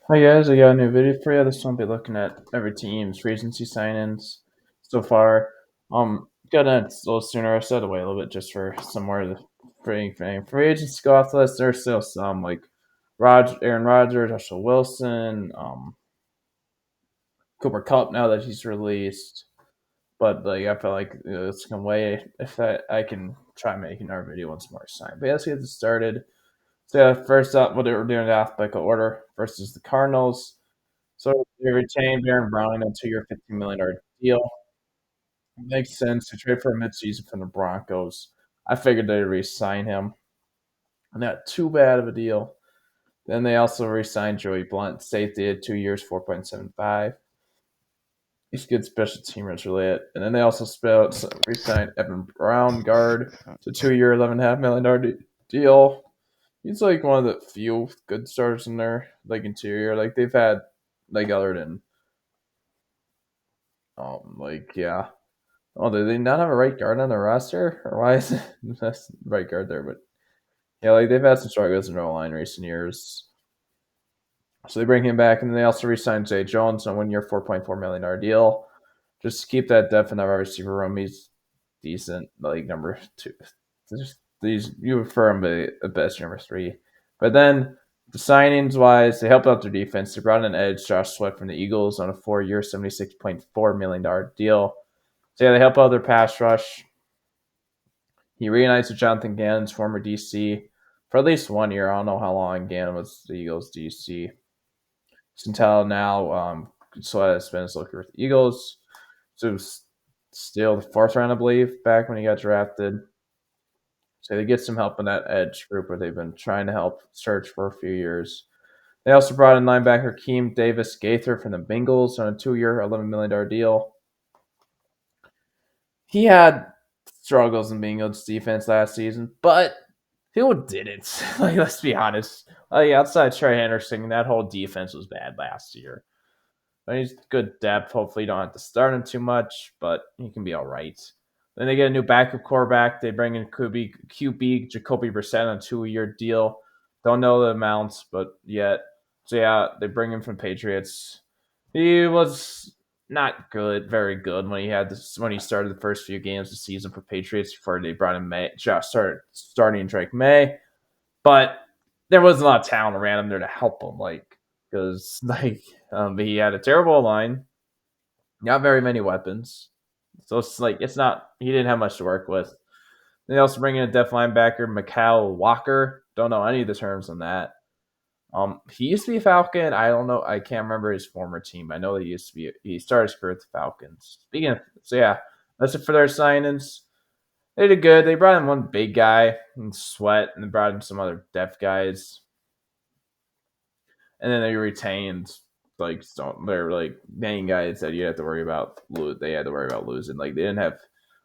Hi guys, I got a new video for you. This one will be looking at every team's free agency sign-ins so far. Got in a little sooner. I set away a little bit just for some more of the free agents to go off the list. There's still some like Aaron Rodgers, Russell Wilson, Cooper Cup now that he's released. But like I feel like it's gonna wait if I can try making our video once more sign. But yeah, let's get this started. So yeah, first up, what we're doing in alphabetical order. First is the Cardinals. So they retained Baron Brown on a 2-year, $15 million deal. It makes sense to trade for a midseason from the Broncos. I figured they'd re-sign him. Not too bad of a deal. Then they also re-signed Joey Blunt, safety at 2 years, 4.75. He's a good special teamers related. And then they also re-signed Evan Brown, guard, to 2 year, $11.5 million deal. He's like one of the few good starters in their like interior. Like they've had like other than like yeah. Oh, do they not have a right guard on the roster? Or why is it that's right guard there? But yeah, like they've had some struggles in their line in recent years. So they bring him back, and then they also re-signed Zay Jones on a 1 year, $4.4 million deal. Just to keep that depth in our receiver room. He's decent, like number two. Just these you prefer him at best number three. But then the signings wise, they helped out their defense. They brought in edge Josh Sweat from the Eagles on a 4 year, $76.4 million deal. So yeah, they help out their pass rush. He reunites with Jonathan Gannon's former DC for at least 1 year. I don't know how long Gannon was the Eagles DC. Until now, Suarez spent his looking with the Eagles. So it was still the fourth round, I believe, back when he got drafted. So they get some help in that edge group where they've been trying to help search for a few years. They also brought in linebacker Keem Davis Gaither from the Bengals on a 2 year, $11 million deal. He had struggles in Bengals defense last season, but who didn't? Like, let's be honest. Like, outside Trey Henderson, that whole defense was bad last year. But he's good depth. Hopefully, you don't have to start him too much, but he can be all right. Then they get a new backup quarterback. They bring in QB Jacoby Brissett on a 2 year deal. Don't know the amounts, but yet. So yeah, they bring him from Patriots. He was not good, very good when he started the first few games of the season for Patriots before they brought in started starting Drake May. But there wasn't a lot of talent around him there to help him, like because he had a terrible line, not very many weapons, so it's not he didn't have much to work with. They also bring in a def linebacker, Mikal Walker. Don't know any of the terms on that. He used to be a Falcon. I don't know. I can't remember his former team. I know he started his career with the Falcons. Speaking of, so yeah, that's it for their signings. They did good. They brought in one big guy in Sweat, and they brought in some other depth guys, and then they retained they're like main guys that you have to worry about. They had to worry about losing. Like they didn't have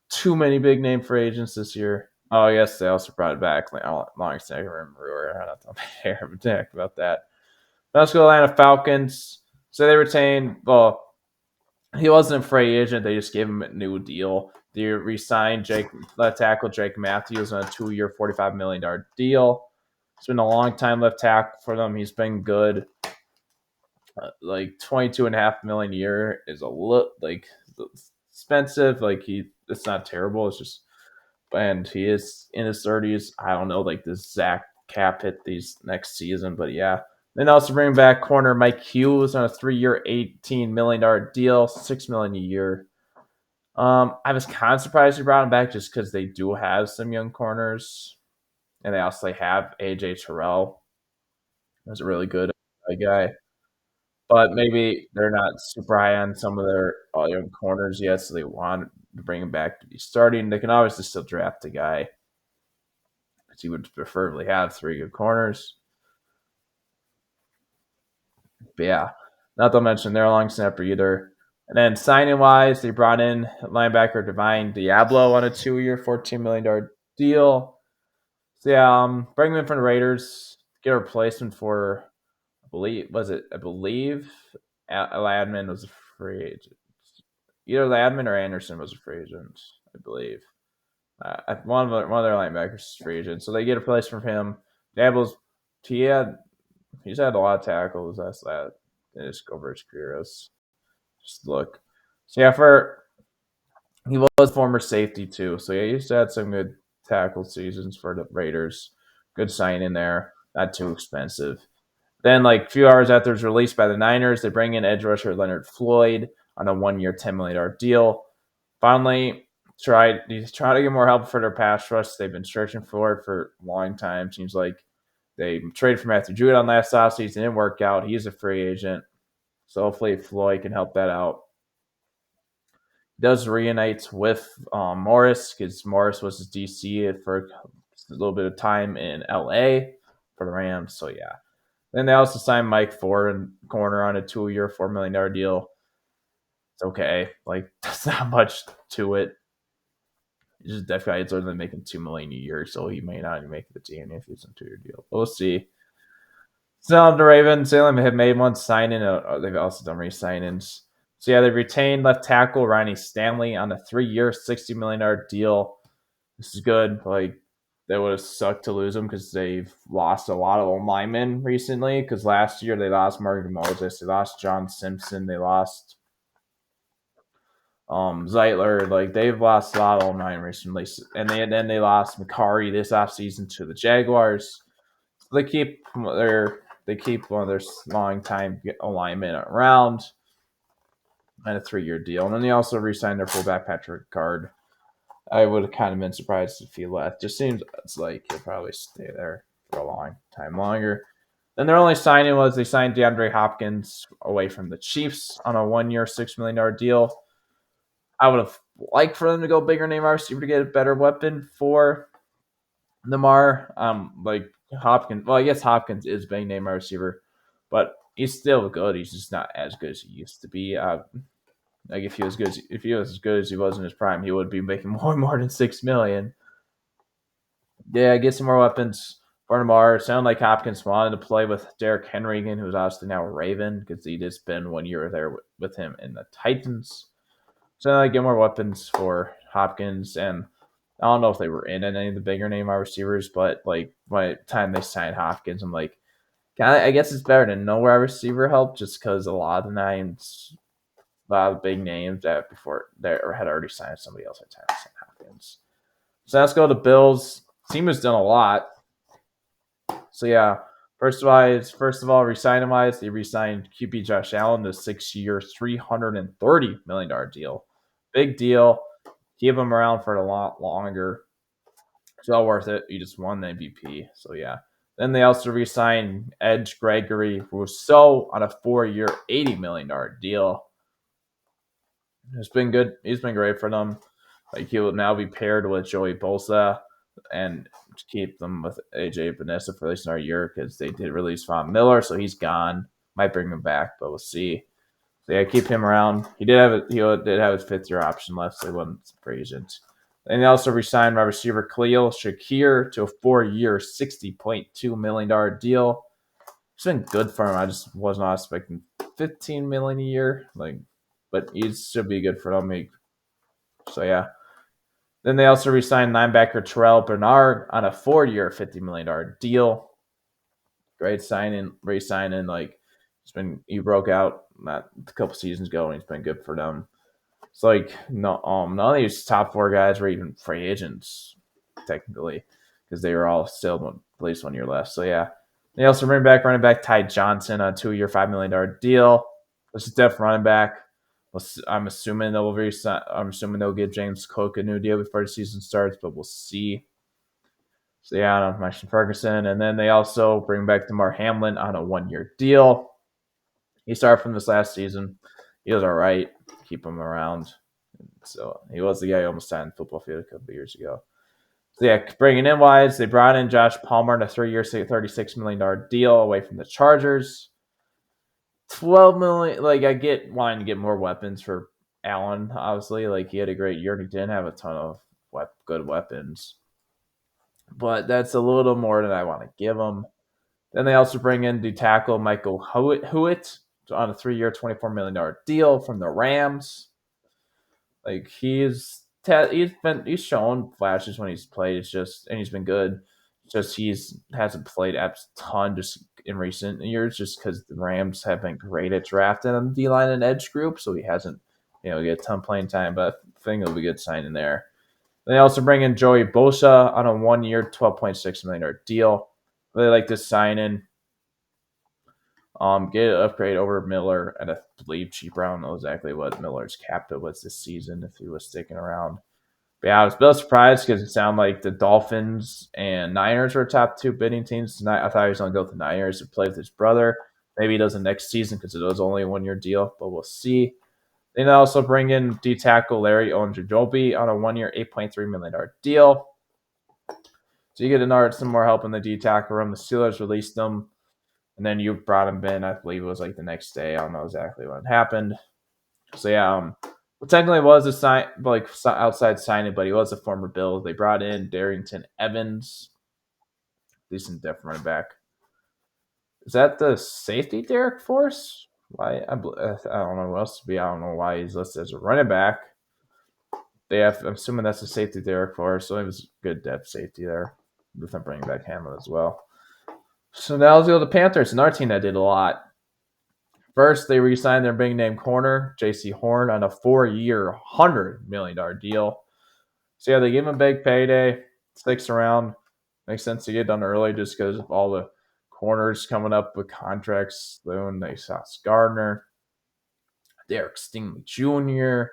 too many big name free agents this year. Oh, yes, they also brought it back. Like, long as I can remember, I don't care about that. Let's go Atlanta Falcons. So they retained. Well, he wasn't a free agent. They just gave him a new deal. They re-signed left tackle Jake Matthews on a 2 year, $45 million deal. It's been a long time left tackle for them. He's been good. Like 22.5 million a year is a little like expensive. Like it's not terrible. It's just, and he is in his 30s. I don't know, like this Zach cap hit these next season, but yeah. Then also bring back corner Mike Hughes on a 3 year, $18 million deal, $6 million a year. I was kind of surprised he brought him back just because they do have some young corners, and they also have AJ Terrell. He's a really good guy, but maybe they're not super high on some of their young corners yet, so they want to bring him back to be starting. They can obviously still draft a guy because he would preferably have three good corners. But yeah, not to mention they're a long snapper either. And then signing wise, they brought in linebacker Divine Diablo on a 2 year, $14 million deal. So yeah, bring him in from the Raiders, get a replacement for I believe Ladman was a free agent. Either Ladman or Anderson was a free agent, I believe. One of their linebackers is free agent, so they get a place from him. Diablo's he had He's had a lot of tackles. That's that. Just over his career. Just look. So yeah, for he was former safety too. So yeah, he used to have some good tackle seasons for the Raiders. Good sign in there. Not too expensive. Then, like a few hours after his release by the Niners, they bring in edge rusher Leonard Floyd on a 1 year, $10 million deal. Finally, try to get more help for their pass rush. They've been searching for it for a long time. Seems like they traded for Matthew Judon last offseason. Didn't work out. He's a free agent. So hopefully Floyd can help that out. Does reunite with Morris because Morris was his DC for a little bit of time in LA for the Rams. So yeah. Then they also signed Mike Ford and corner on a 2 year, $4 million deal. It's okay. Like that's not much to it. He's just that guy is only making $2 million a year, so he may not even make the team if he's a 2 year deal. But we'll see. So the Ravens, Salem have made one signing. They've also done re-signings. So yeah, they retained left tackle Ronnie Stanley on a 3 year, $60 million deal. This is good. Like that would have sucked to lose him because they've lost a lot of linemen recently. Because last year they lost Morgan Moses, they lost John Simpson, they lost Zeitler. Like they've lost a lot of line recently, and then they lost McCarry this offseason to the Jaguars. So they keep one of their long time alignment around and a 3 year deal, and then they also re-signed their fullback Patrick Card. I would have kind of been surprised if he left. Just seems it's like he'll probably stay there for a long time longer. Then their only signing was they signed DeAndre Hopkins away from the Chiefs on a 1 year, $6 million deal. I would have liked for them to go bigger name receiver to get a better weapon for Lamar. Like Hopkins. Well, I guess Hopkins is big name receiver, but he's still good. He's just not as good as he used to be. Like if he was as good as he was in his prime, he would be making more than $6 million. Yeah, get some more weapons for Lamar. It sounded like Hopkins wanted to play with Derrick Henry again, who's obviously now a Raven because he just been 1 year there with him in the Titans. So I get more weapons for Hopkins, and I don't know if they were in any of the bigger name wide receivers, but like by the time they signed Hopkins, I'm like, I guess it's better than no wide receiver help just because a lot of the names, a lot of big names that before they had already signed somebody else at time to sign Hopkins. So let's go to Bills. Team has done a lot. So yeah, first of all, resigning wise, they re-signed QB Josh Allen to 6 year, $330 million deal. Big deal. Keep him around for a lot longer. It's all worth it. He just won the MVP. So yeah. Then they also re-signed Edge Gregory Rousseau on a 4 year, $80 million deal. It's been good. He's been great for them. Like he will now be paired with Joey Bosa and keep them with AJ Vanessa for at least another year because they did release Von Miller, so he's gone. Might bring him back, but we'll see. So yeah, keep him around. He did have his 5th year option left, so he wasn't free agent. And they also re-signed my receiver Khalil Shakir to a 4 year, $60.2 million deal. It's been good for him. I just was not expecting $15 million a year. But he should be good for them. So yeah. Then they also re-signed linebacker Terrell Bernard on a 4 year, $50 million deal. Great signing, re-signing. Like he broke out not a couple seasons ago, and he's been good for them. It's like none of these top 4 guys were even free agents technically because they were all still at least 1 year left. So yeah, they also running back Ty Johnson on a 2 year, $5 million deal. This is depth running back. I'm assuming they'll give James Cook a new deal before the season starts, but we'll see. So yeah, I mentioned Ferguson, and then they also bring back Damar Hamlin on a 1 year deal. He started from this last season. He was all right. Keep him around. So he was the guy who almost signed football field a couple of years ago. So yeah, bringing in wise, they brought in Josh Palmer on a 3 year, $36 million deal away from the Chargers. 12 million. Like I get wanting to get more weapons for Allen. Obviously, like he had a great year and he didn't have a ton of good weapons, but that's a little more than I want to give him. Then they also bring in the tackle Michael Hewitt on a 3 year, $24 million deal from the Rams. Like he's shown flashes when he's played. And he's been good. Just he's hasn't played a ton just in recent years, just because the Rams have been great at drafting on the D line and edge group, so he hasn't get a ton playing time. But I think it'll be a good signing there. They also bring in Joey Bosa on a 1 year, $12.6 million deal. Really like this signing. Get an upgrade over Miller, and I believe cheaper. I don't know exactly what Miller's cap it was this season if he was sticking around. But yeah, I was a bit surprised because it sounded like the Dolphins and Niners were top two bidding teams tonight. I thought he was going to go with the Niners to play with his brother. Maybe he does it next season because it was only a 1 year deal, but we'll see. Then they also bring in D tackle Larry Ogunjobi on a 1 year, $8.3 million deal. So you get some more help in the D tackle room. The Steelers released him, and then you brought him in. I believe it was like the next day. I don't know exactly what happened. So yeah, well, technically it was a outside signing, but he was a former Bill. They brought in Darrington Evans, decent depth running back. Is that the safety Derek Force? Why I don't know what else to be. I don't know why he's listed as a running back. I'm assuming that's the safety Derek Force, so it was good depth safety there. With them bringing back Hamlin as well. So now let's go to the Panthers, another team that did a lot. First, they re-signed their big name corner, J.C. Horn, on a 4 year, $100 million deal. So yeah, they give him a big payday, sticks around. Makes sense to get done early just because of all the corners coming up with contracts soon. They saw Gardner, Derek Stingley Jr.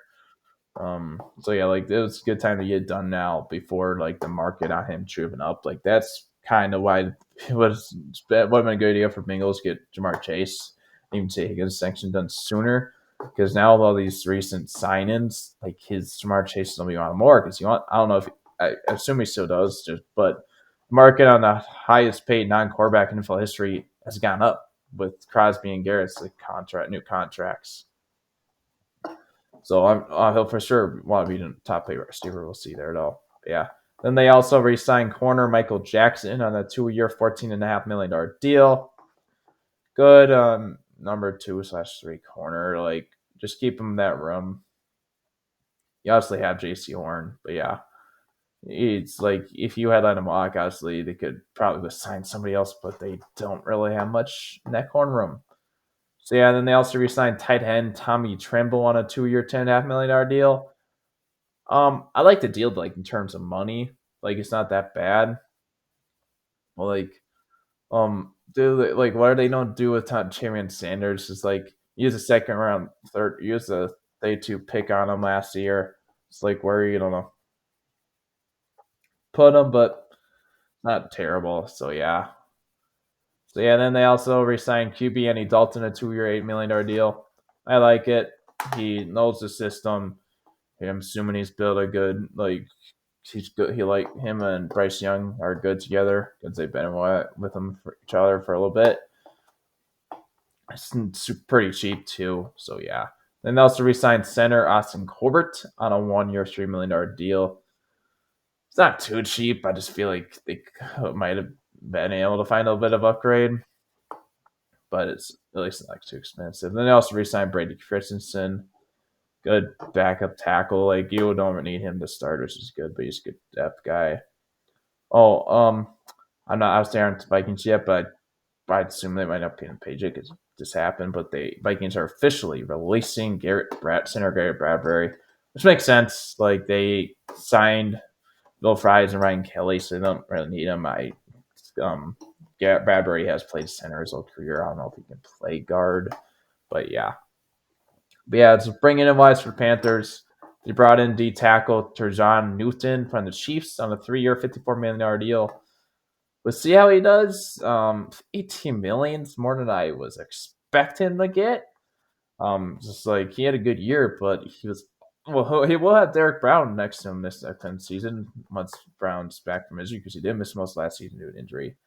So yeah, like it was a good time to get done now before like the market on him tripping up. Like that's kind of why it would have been a good idea for Bengals to get Jamar Chase, even to get his sanction done sooner. Because now with all these recent sign-ins, like his Jamar Chase is gonna be on more. Because I don't know if I assume he still does, but the market on the highest paid non-quarterback in NFL history has gone up with Crosby and Garrett's new contracts. So he'll for sure want to be the top paid receiver. We'll see there though. But yeah. Then they also re-signed corner Michael Jackson on a 2 year, $14.5 million deal. Good number 2/3 corner. Like just keep him in that room. You obviously have J.C. Horn, but yeah, it's like if you had let him walk, obviously they could probably sign somebody else, but they don't really have much in that corner room. So yeah, then they also re-signed tight end Tommy Tremble on a 2 year, $10.5 million deal. I like the deal like in terms of money. Like it's not that bad. Well, like what are they don't do with Charian Sanders? Is like use a second round use a day 2 pick on him last year. It's like where you don't know put him, but not terrible. So yeah. So yeah, then they also re-signed QB Andy Dalton a 2 year, $8 million deal. I like it. He knows the system. I'm assuming he's built a good he's good. He like him and Bryce Young are good together because they've been with them for each other for a little bit. It's pretty cheap too, so yeah. Then they also re-signed center Austin Corbett on a 1 year, $3 million deal. It's not too cheap. I just feel like they might have been able to find a little bit of upgrade, but it's at least not too expensive. Then they also re-signed Brady Christensen. Good backup tackle. Like you don't need him to start, which is good, but he's a good depth guy. Oh, I'm not out there on Vikings yet, but I'd assume they might not be in page it because this happened. But the Vikings are officially releasing center Garrett Bradbury, which makes sense. Like they signed Bill Fries and Ryan Kelly, so they don't really need him. Garrett Bradbury has played center his whole career. I don't know if he can play guard, but yeah. But yeah, it's bringing in wise for the Panthers. They brought in D tackle Terjan Newton from the Chiefs on a 3 year, $54 million deal. We'll see how he does. 18 million is more than I was expecting to get. Just like he had a good year, but he will have Derek Brown next to him this season once Brown's back from injury because he did miss most last season due to an injury.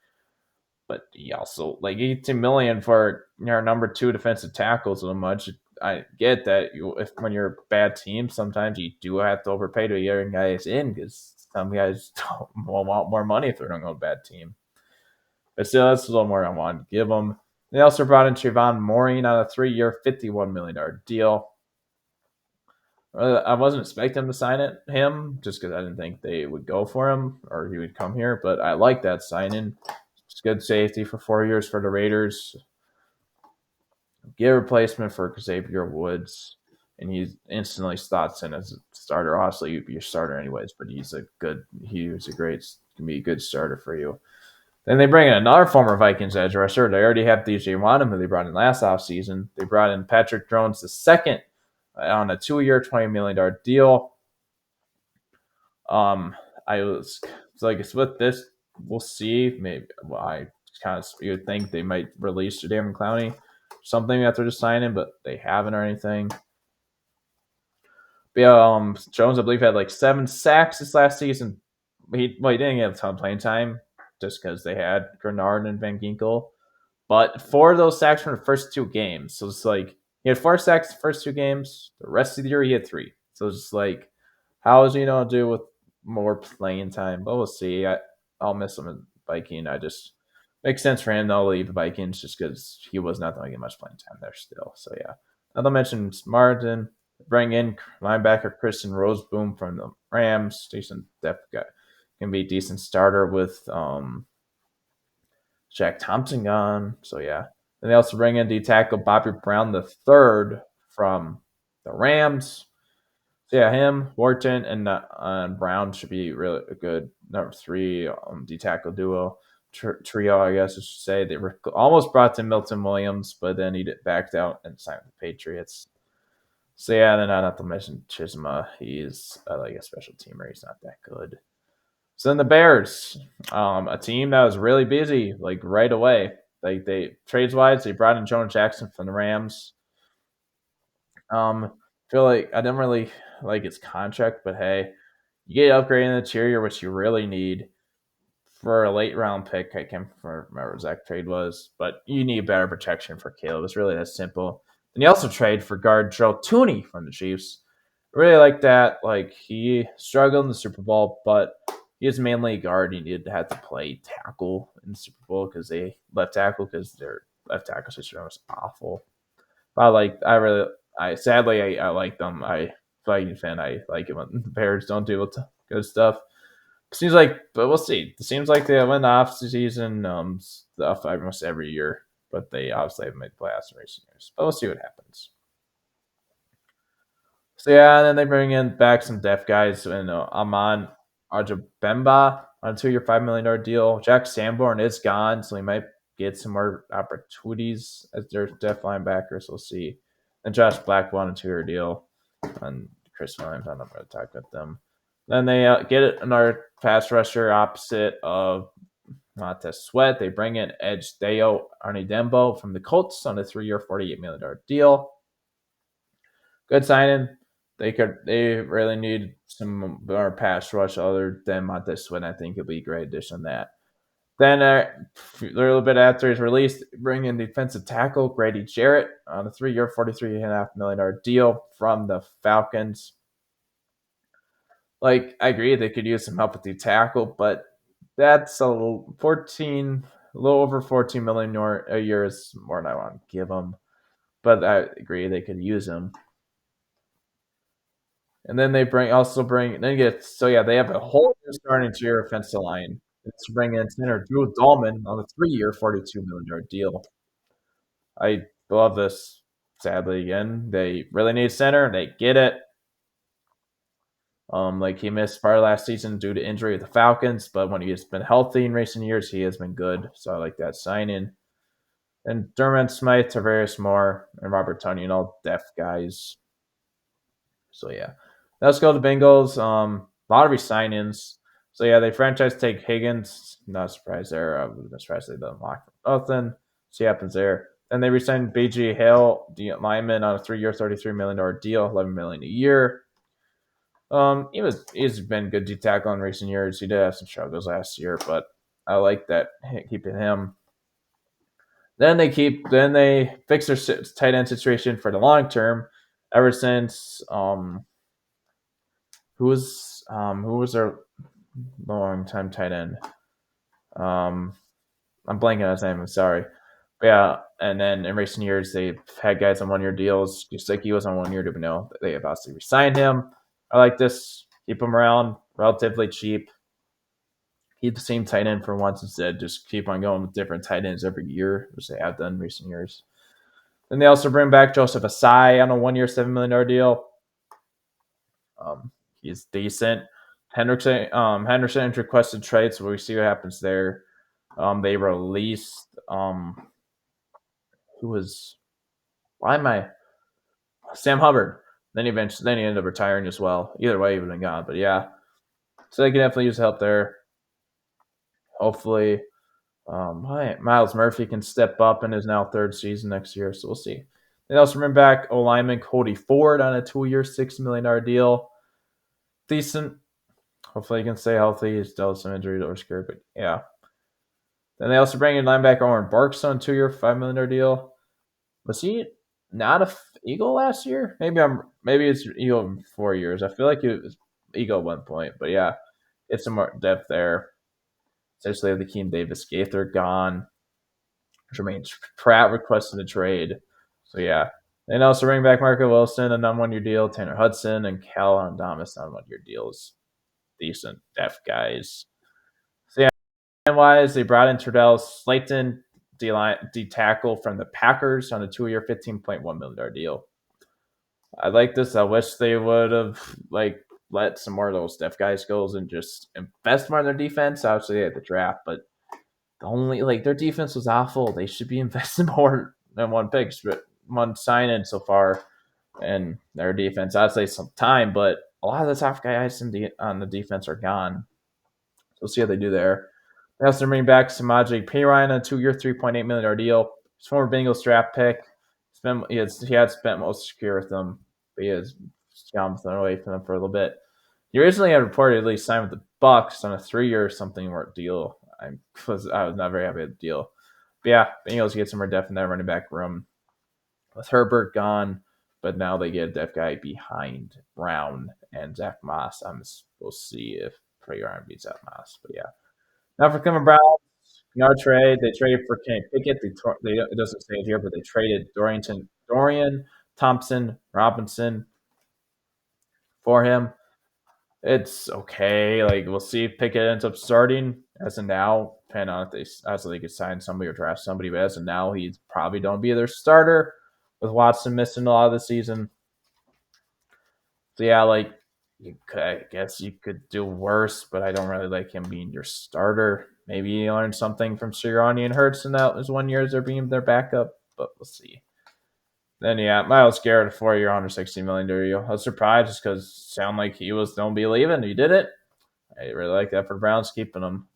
But he also like 18 million for your number 2 defensive tackle so much. I get that when you're a bad team, sometimes you do have to overpay to get guys in because some guys will want more money if they're on a bad team. But still, that's a little more I wanted to give them. They also brought in Trayvon Moring on a 3 year, $51 million deal. I wasn't expecting them to sign him just because I didn't think they would go for him or he would come here. But I like that signing. It's good safety for 4 years for the Raiders. Get a replacement for Xavier Woods, and he instantly slots in as a starter. Obviously, you'd be your starter anyways, but he's a great, can be a good starter for you. Then they bring in another former Vikings edge rusher. They already have DJ Waddam, who they brought in last offseason. They brought in Patrick Jones the second on a 2-year, $20 million deal. I was it's like it's with this. We'll see. Maybe I kind of you would think they might release Jadavion Clowney, something after just signing, but they haven't or anything. But yeah, Jones I believe had like 7 sacks this last season. He didn't get a ton of playing time just because they had Grenard and Van Ginkel. But 4 of those sacks from the first 2 games. So it's like he had 4 sacks the first 2 games. The rest of the year he had 3. So it's just like, how is he gonna do with more playing time? But we'll see. I'll miss him in Viking. I just makes sense for him to leave the Vikings just because he was not going to get much playing time there still. So yeah. Not to mention Martin, bring in linebacker Christian Roseboom from the Rams. Decent depth guy. Can be a decent starter with Jack Thompson gone. So yeah. And they also bring in D tackle Bobby Brown the third from the Rams. So yeah, him, Wharton, and Brown should be really a good number 3 D tackle duo trio, I guess I should say. They were almost brought in Milton Williams, but then he backed out and signed with the Patriots. So yeah, then not to mention Chisma. He's like a special teamer. He's not that good. So then the Bears, a team that was really busy, like right away. Like they trades wise, they brought in Jonah Jackson from the Rams. Feel like I didn't really like his contract, but hey, you get upgraded in the interior, which you really need for a late round pick. I can't remember what Zach trade was, but you need better protection for Caleb. It's really that simple. And you also trade for guard Joe Tooney from the Chiefs. Really like that. Like he struggled in the Super Bowl, but he is mainly a guard. He needed to have to play tackle in the Super Bowl because they left tackle because their left tackle situation was awful. But I sadly I like them. I Viking fan. I like it when the Bears don't do good stuff. Seems like, but we'll see. It seems like they win the off season stuff almost every year, but they obviously haven't made playoffs in recent years. But we'll see what happens. So yeah, and then they bring in back some depth guys, and Amon Ajabemba on a 2-year, $5 million deal. Jack Sanborn is gone, so he might get some more opportunities as their depth linebackers. We'll see. And Josh Black on a 2-year deal, and Chris Williams. I'm not going to talk about them. Then they get another pass rusher opposite of Montez Sweat. They bring in Edge Deo Arnidembo from the Colts on a 3-year, $48 million deal. Good signing. They really need some more pass rush other than Montez Sweat. I think it'll be a great addition to that. Then a little bit after he's released, bring in defensive tackle Grady Jarrett on a 3-year, $43.5 million deal from the Falcons. Like I agree, they could use some help with the tackle, but that's a little over 14 million a year is more than I want to give them. But I agree they could use them. And then they bring they have a whole new starting tier offensive line. It's bring in center Drew Dahlman on a 3-year, $42 million deal. I love this. Sadly, again, they really need center. They get it. Like he missed part of last season due to injury with the Falcons, but when he has been healthy in recent years, he has been good. So I like that signing. And Dermot Smythe, Tavares Moore, and Robert Tonyan, all depth guys. So yeah, let's go to the Bengals. A lot of re-signings. So yeah, they franchise take Higgins. Not surprised there. I was surprised they didn't lock nothing. See what happens there. Then they re-signed BG Hale, the lineman, on a 3-year, $33 million deal, $11 million a year. He's been good to tackle in recent years. He did have some struggles last year, but I like that keeping him. Then they fix their tight end situation for the long term. Ever since who was their long time tight end? I'm blanking on his name. I'm sorry, Yeah, and then in recent years they've had guys on 1 year deals. Gesicki was on 1 year, but no, they have obviously resigned him. I like this. Keep him around, relatively cheap. Keep the same tight end for once instead. Just keep on going with different tight ends every year, which they have done in recent years. Then they also bring back Joseph Asai on a 1 year, $7 million deal. Um, he's decent. Henderson requested trade, so we see what happens there. They released who was why am I Sam Hubbard. Then he ended up retiring as well. Either way, he would have been gone. But yeah, so they can definitely use help there. Hopefully, Miles Murphy can step up in his now third season next year. So we'll see. They also bring back O lineman Cody Ford on a 2 year, $6 million deal. Decent. Hopefully, he can stay healthy. He's dealt with some injuries or scared, but yeah. Then they also bring in linebacker Oren Barks on a 2 year, $5 million deal. Was he not a Eagle last year? Maybe it's Eagle in 4 years. I feel like it was Eagle at one point, but yeah, it's some more depth there. Essentially, the Keem Davis Gaither gone. Jermaine Pratt requested a trade. So yeah. And also bring back Marco Wilson on 1 year deal, Tanner Hudson and Cal Ondamas on 1 year deals. Decent depth guys. So yeah, wise, they brought in Terdell Slayton, D tackle from the Packers on a 2 year, $15.1 million deal. I like this. I wish they would have let some more of those depth guys go and just invest more in their defense. Obviously, they had the draft, but the only their defense was awful. They should be investing more than one sign in so far, and their defense. I'd say some time, but a lot of the top guys on the defense are gone. So we'll see how they do there. They also bring back Samaje Perine on a 2 year, $3.8 million deal. His former Bengals draft pick. He had spent most secure with them, but he has gone away from them for a little bit. He originally had reportedly signed with the Bucks on a 3 year something worth deal. I was not very happy with the deal. But yeah, Bengals get some more depth in that running back room. With Herbert gone, but now they get a depth guy behind Brown and Zach Moss. We'll see if Perine beats Zach Moss. But yeah. Now for Cleveland Browns, no trade. They traded for Kenny Pickett. It doesn't say it here, but they traded Dorian Thompson Robinson for him. It's okay. We'll see if Pickett ends up starting. As of now, depending on if they could sign somebody or draft somebody, but as of now, he's probably don't be their starter with Watson missing a lot of the season. So yeah, I guess you could do worse, but I don't really like him being your starter. Maybe you learned something from Sirianni and Hurts in that was 1 year as they're being their backup, but we'll see. Then yeah, Myles Garrett, a 4 year, $160 million deal. I was surprised just because it sounded like he was don't be leaving. He did it. I really like that for the Browns keeping him.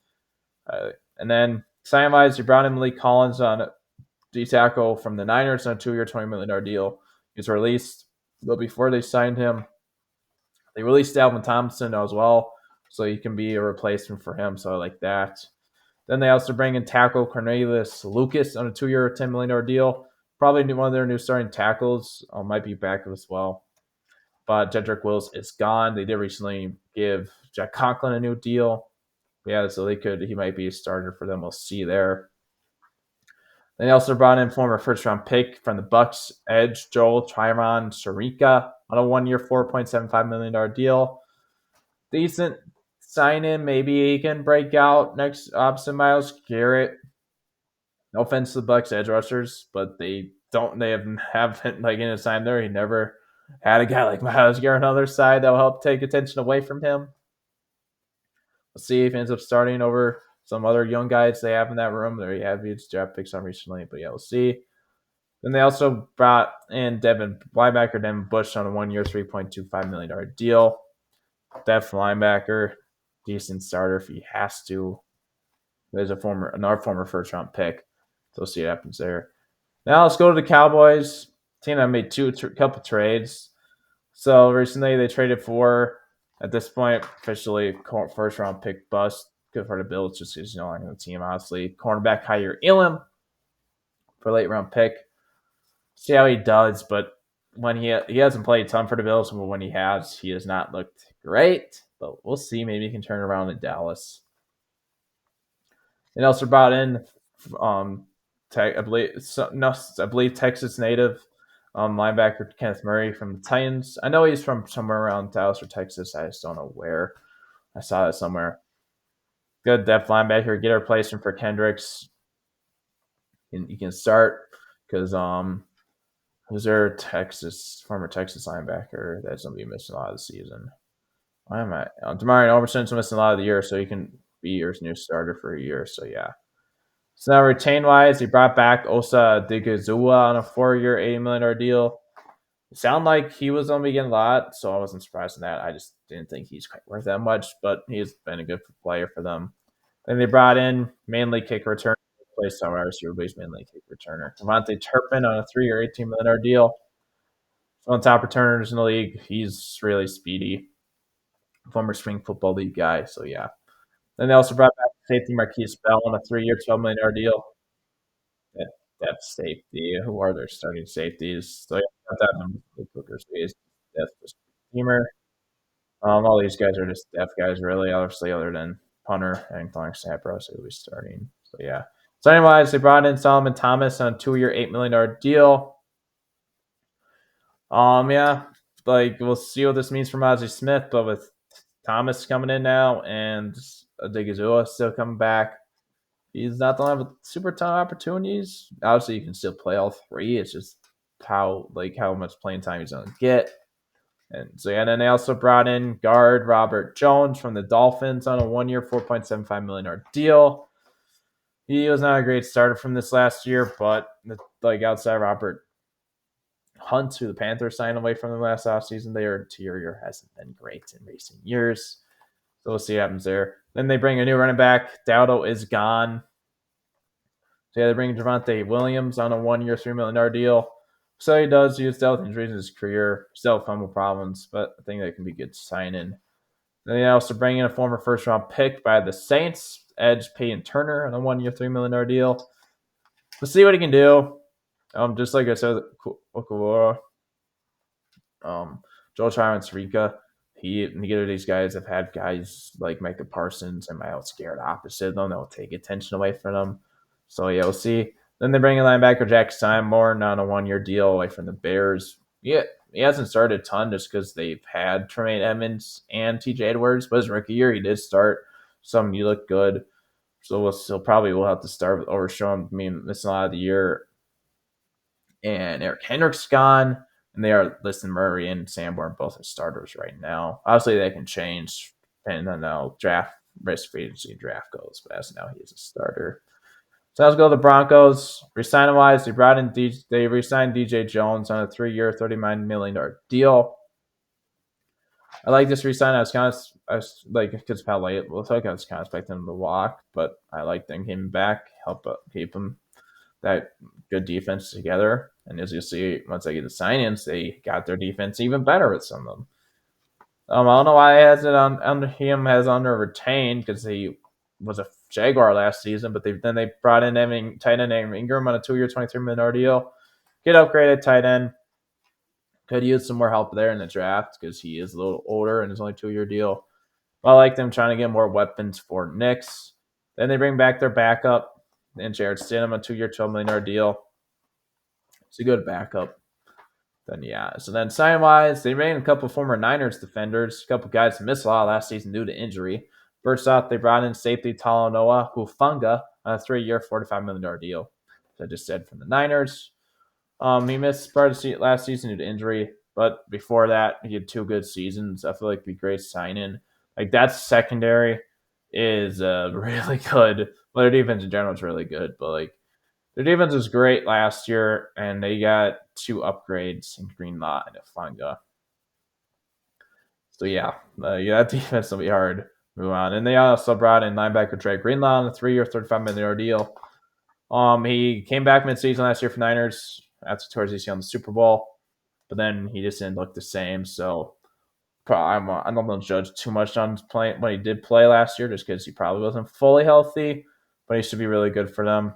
And then sign wise, you brought in Malik Collins on D tackle from the Niners on a 2 year, $20 million deal. He's released, but before they signed him, they released Alvin Thompson as well, so he can be a replacement for him. So I like that. Then they also bring in tackle Cornelius Lucas on a 2 year, $10 million deal. Probably one of their new starting tackles. Might be back as well. But Jedrick Wills is gone. They did recently give Jack Conklin a new deal. Yeah, so he might be a starter for them. We'll see there. They also brought in former first round pick from the Bucks edge Joel Tryon Sharika on a 1 year, $4.75 million deal. Decent sign in. Maybe he can break out next opposite Myles Garrett. No offense to the Bucks edge rushers, but they haven't in his time there. He never had a guy like Myles Garrett on the other side that will help take attention away from him. We'll see if he ends up starting over some other young guys they have in that room. They have these draft picks on recently, but yeah, we'll see. Then they also brought in linebacker Devin Bush on a 1 year, $3.25 million deal. Depth linebacker, decent starter if he has to. There's another former first round pick. So we'll see what happens there. Now let's go to the Cowboys. Team that made couple trades. So recently they traded for, at this point, officially first round pick bust. Good for the Bills just because he's no longer on the team, honestly. Cornerback Kaiir Elam for late round pick. See how he does, but when he hasn't played a ton for the Bills, but when he has not looked great. But we'll see. Maybe he can turn around in Dallas. And also brought in I believe no, I believe Texas native linebacker Kenneth Murray from the Titans. I know he's from somewhere around Dallas or Texas. I just don't know where. I saw that somewhere. Good depth linebacker. Get a replacement for Kendricks. You can start because who's their Texas former Texas linebacker that's gonna be missing a lot of the season? Why am I? Demarion Overson's missing a lot of the year, so he can be your new starter for a year. So yeah. So now retain wise, he brought back Osa Digizua on a 4-year, $80 million deal. It sounded like he was going to be getting a lot, so I wasn't surprised in that. I just didn't think he's quite worth that much, but he's been a good player for them. Then they brought in mainly kick returner, replaced some receiver, but he's mainly kick returner. Devontae Turpin on a 3-year, $18 million deal. One of the top returners in the league. He's really speedy. Former spring football league guy, so yeah. Then they also brought back safety Marquise Bell on a 3-year, $12 million deal. That depth safety. Who are their starting safeties? So yeah, not that many Cookers. Depth just teamer. All these guys are just depth guys, really. Obviously, other than punter and Clark Sapros, who will be starting. So yeah. So anyways, they brought in Solomon Thomas on a 2-year, $8 million deal. Yeah, like we'll see what this means for Ozzie Smith, but with Thomas coming in now and Digazua still coming back, he's not going to have a super ton of opportunities. Obviously, you can still play all three. It's just how much playing time he's going to get. And so yeah, and then they also brought in guard Robert Jones from the Dolphins on a 1-year, $4.75 million deal. He was not a great starter from this last year, but like outside Robert Hunt, who the Panthers signed away from them last offseason, their interior hasn't been great in recent years. So we'll see what happens there. Then they bring a new running back. Dowdle is gone. So yeah, they bring Javonte Williams on a 1-year, $3 million deal. So he does use health injuries in his career, still fumble problems, but I think that can be good signing. Then they also bring in a former first-round pick by the Saints, edge Peyton Turner, on a 1-year, $3 million deal. We'll see what he can do. Just like I said, Okawara, Joel Tryon Sarika, neither of these guys have had guys like Micah Parsons and Myles Garrett opposite them that will take attention away from them. So yeah, we'll see. Then they bring in linebacker Jack Steinmore on a 1-year deal away from the Bears. Yeah, he hasn't started a ton just because they've had Tremaine Edmonds and TJ Edwards, but his rookie year he did start. Some you look good. So we'll have to start with Overshown. I mean, missing a lot of the year. And Eric Hendricks gone. And they are listing Murray and Sanborn both as starters right now. Obviously, they can change depending on how rest free agency draft goes. But as now, he is a starter. So let's go to the Broncos. Resigning wise, they re-signed DJ Jones on a 3-year, $39 million deal. I like this resign. I was like because how late. Looks like I was kind of expecting him to walk, but I like them him back, help keep him that good defense together. And as you see, once they get the sign-ins, they got their defense even better with some of them. I don't know why he has it under retained because he was a Jaguar last season, but they brought in tight end named Ingram on a 2-year, $23 million deal. Get upgraded tight end. Could use some more help there in the draft because he is a little older and it's only a 2-year deal. But I like them trying to get more weapons for Knicks. Then they bring back their backup and Jared Stidham, a 2-year, $12 million deal. It's a good backup. Then yeah. So then sign wise, they bring in a couple of former Niners defenders, a couple of guys who missed a lot last season due to injury. First off, they brought in safety Talanoa Hufanga on a 3-year, $45 million deal. As I just said from the Niners. He missed part of the last season due to injury, but before that, he had 2 good seasons. I feel like it'd be great signing. Like that secondary is really good. Well, their defense in general is really good, but like their defense was great last year, and they got 2 upgrades in Greenlaw and Afanga. So yeah, that defense will be hard to move on. And they also brought in linebacker Trey Greenlaw on a 3-year, $35 million deal. He came back midseason last year for Niners after towards ACL in the Super Bowl, but then he just didn't look the same. So I'm not going to judge too much on playing when he did play last year, just because he probably wasn't fully healthy, but he should be really good for them.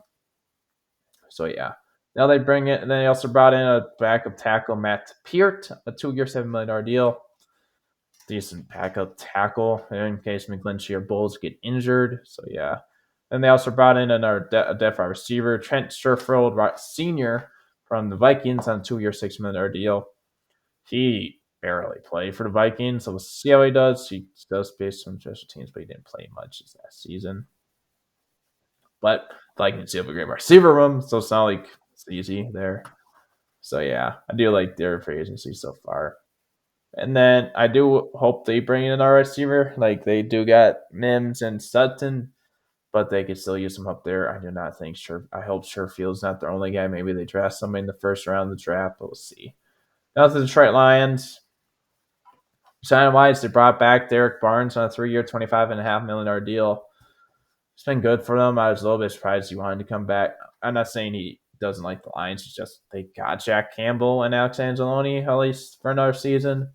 So yeah. Now they bring it, and then they also brought in a backup tackle, Matt Peart, a 2-year, $7 million deal. Decent backup tackle in case McGlinchey or Bulls get injured. So yeah. And they also brought in another depth receiver, Trent Sherfield Sr. from the Vikings on a 2-year, $6 million deal. He barely played for the Vikings, so we'll see how he does. He does face some special teams, but he didn't play much this last season. But Vikings have a great receiver room, so it's not like it's easy there. So yeah, I do like their free agency so far. And then I do hope they bring in our receiver. Like they do got Mims and Sutton, but they could still use some up there. I do not think I hope Sherfield's not their only guy. Maybe they draft somebody in the first round of the draft, but we'll see. Now the Detroit Lions. Signing wise, they brought back Derek Barnes on a 3-year, $25.5 million deal. It's been good for them. I was a little bit surprised he wanted to come back. I'm not saying he doesn't like the Lions. It's just they got Jack Campbell and Alex Anzalone at least for another season.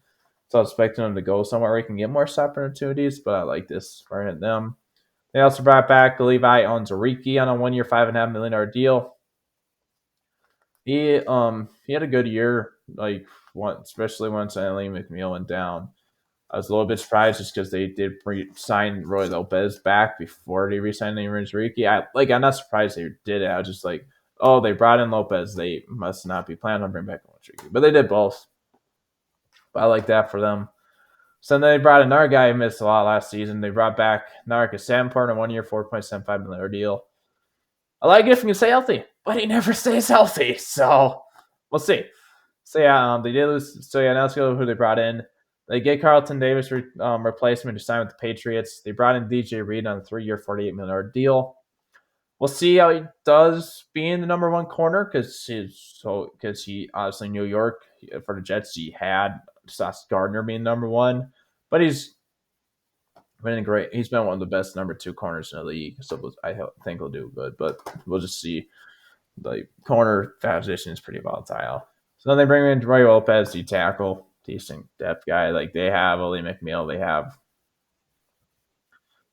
So I was expecting him to go somewhere where he can get more opportunities, but I like this for them. They also brought back Levi Onwuzurike on a 1-year, $5.5 million deal. He had a good year, especially once Lee McNeil went down. I was a little bit surprised just because they did sign Roy Lopez back before they re-signed Onwuzurike. I'm not surprised they did it. I was just like, oh, they brought in Lopez. They must not be planning on bringing back Onwuzurike. But they did both. But I like that for them. So then they brought another guy who missed a lot last season. They brought back Narka Samport on a 1-year, $4.75 million deal. I like it if he can stay healthy, but he never stays healthy. So we'll see. So yeah, they did lose. So yeah, now let's go who they brought in. They get Carlton Davis replacement to sign with the Patriots. They brought in DJ Reed on a 3-year, $48 million deal. We'll see how he does being the number one corner because he obviously New York for the Jets he had Sauce Gardner being number one, but he's been great. He's been one of the best number 2 corners in the league, so I think he'll do good. But we'll just see. The corner position is pretty volatile. So then they bring in Roy Lopez, the tackle, decent depth guy. Like they have Lee McNeil, they have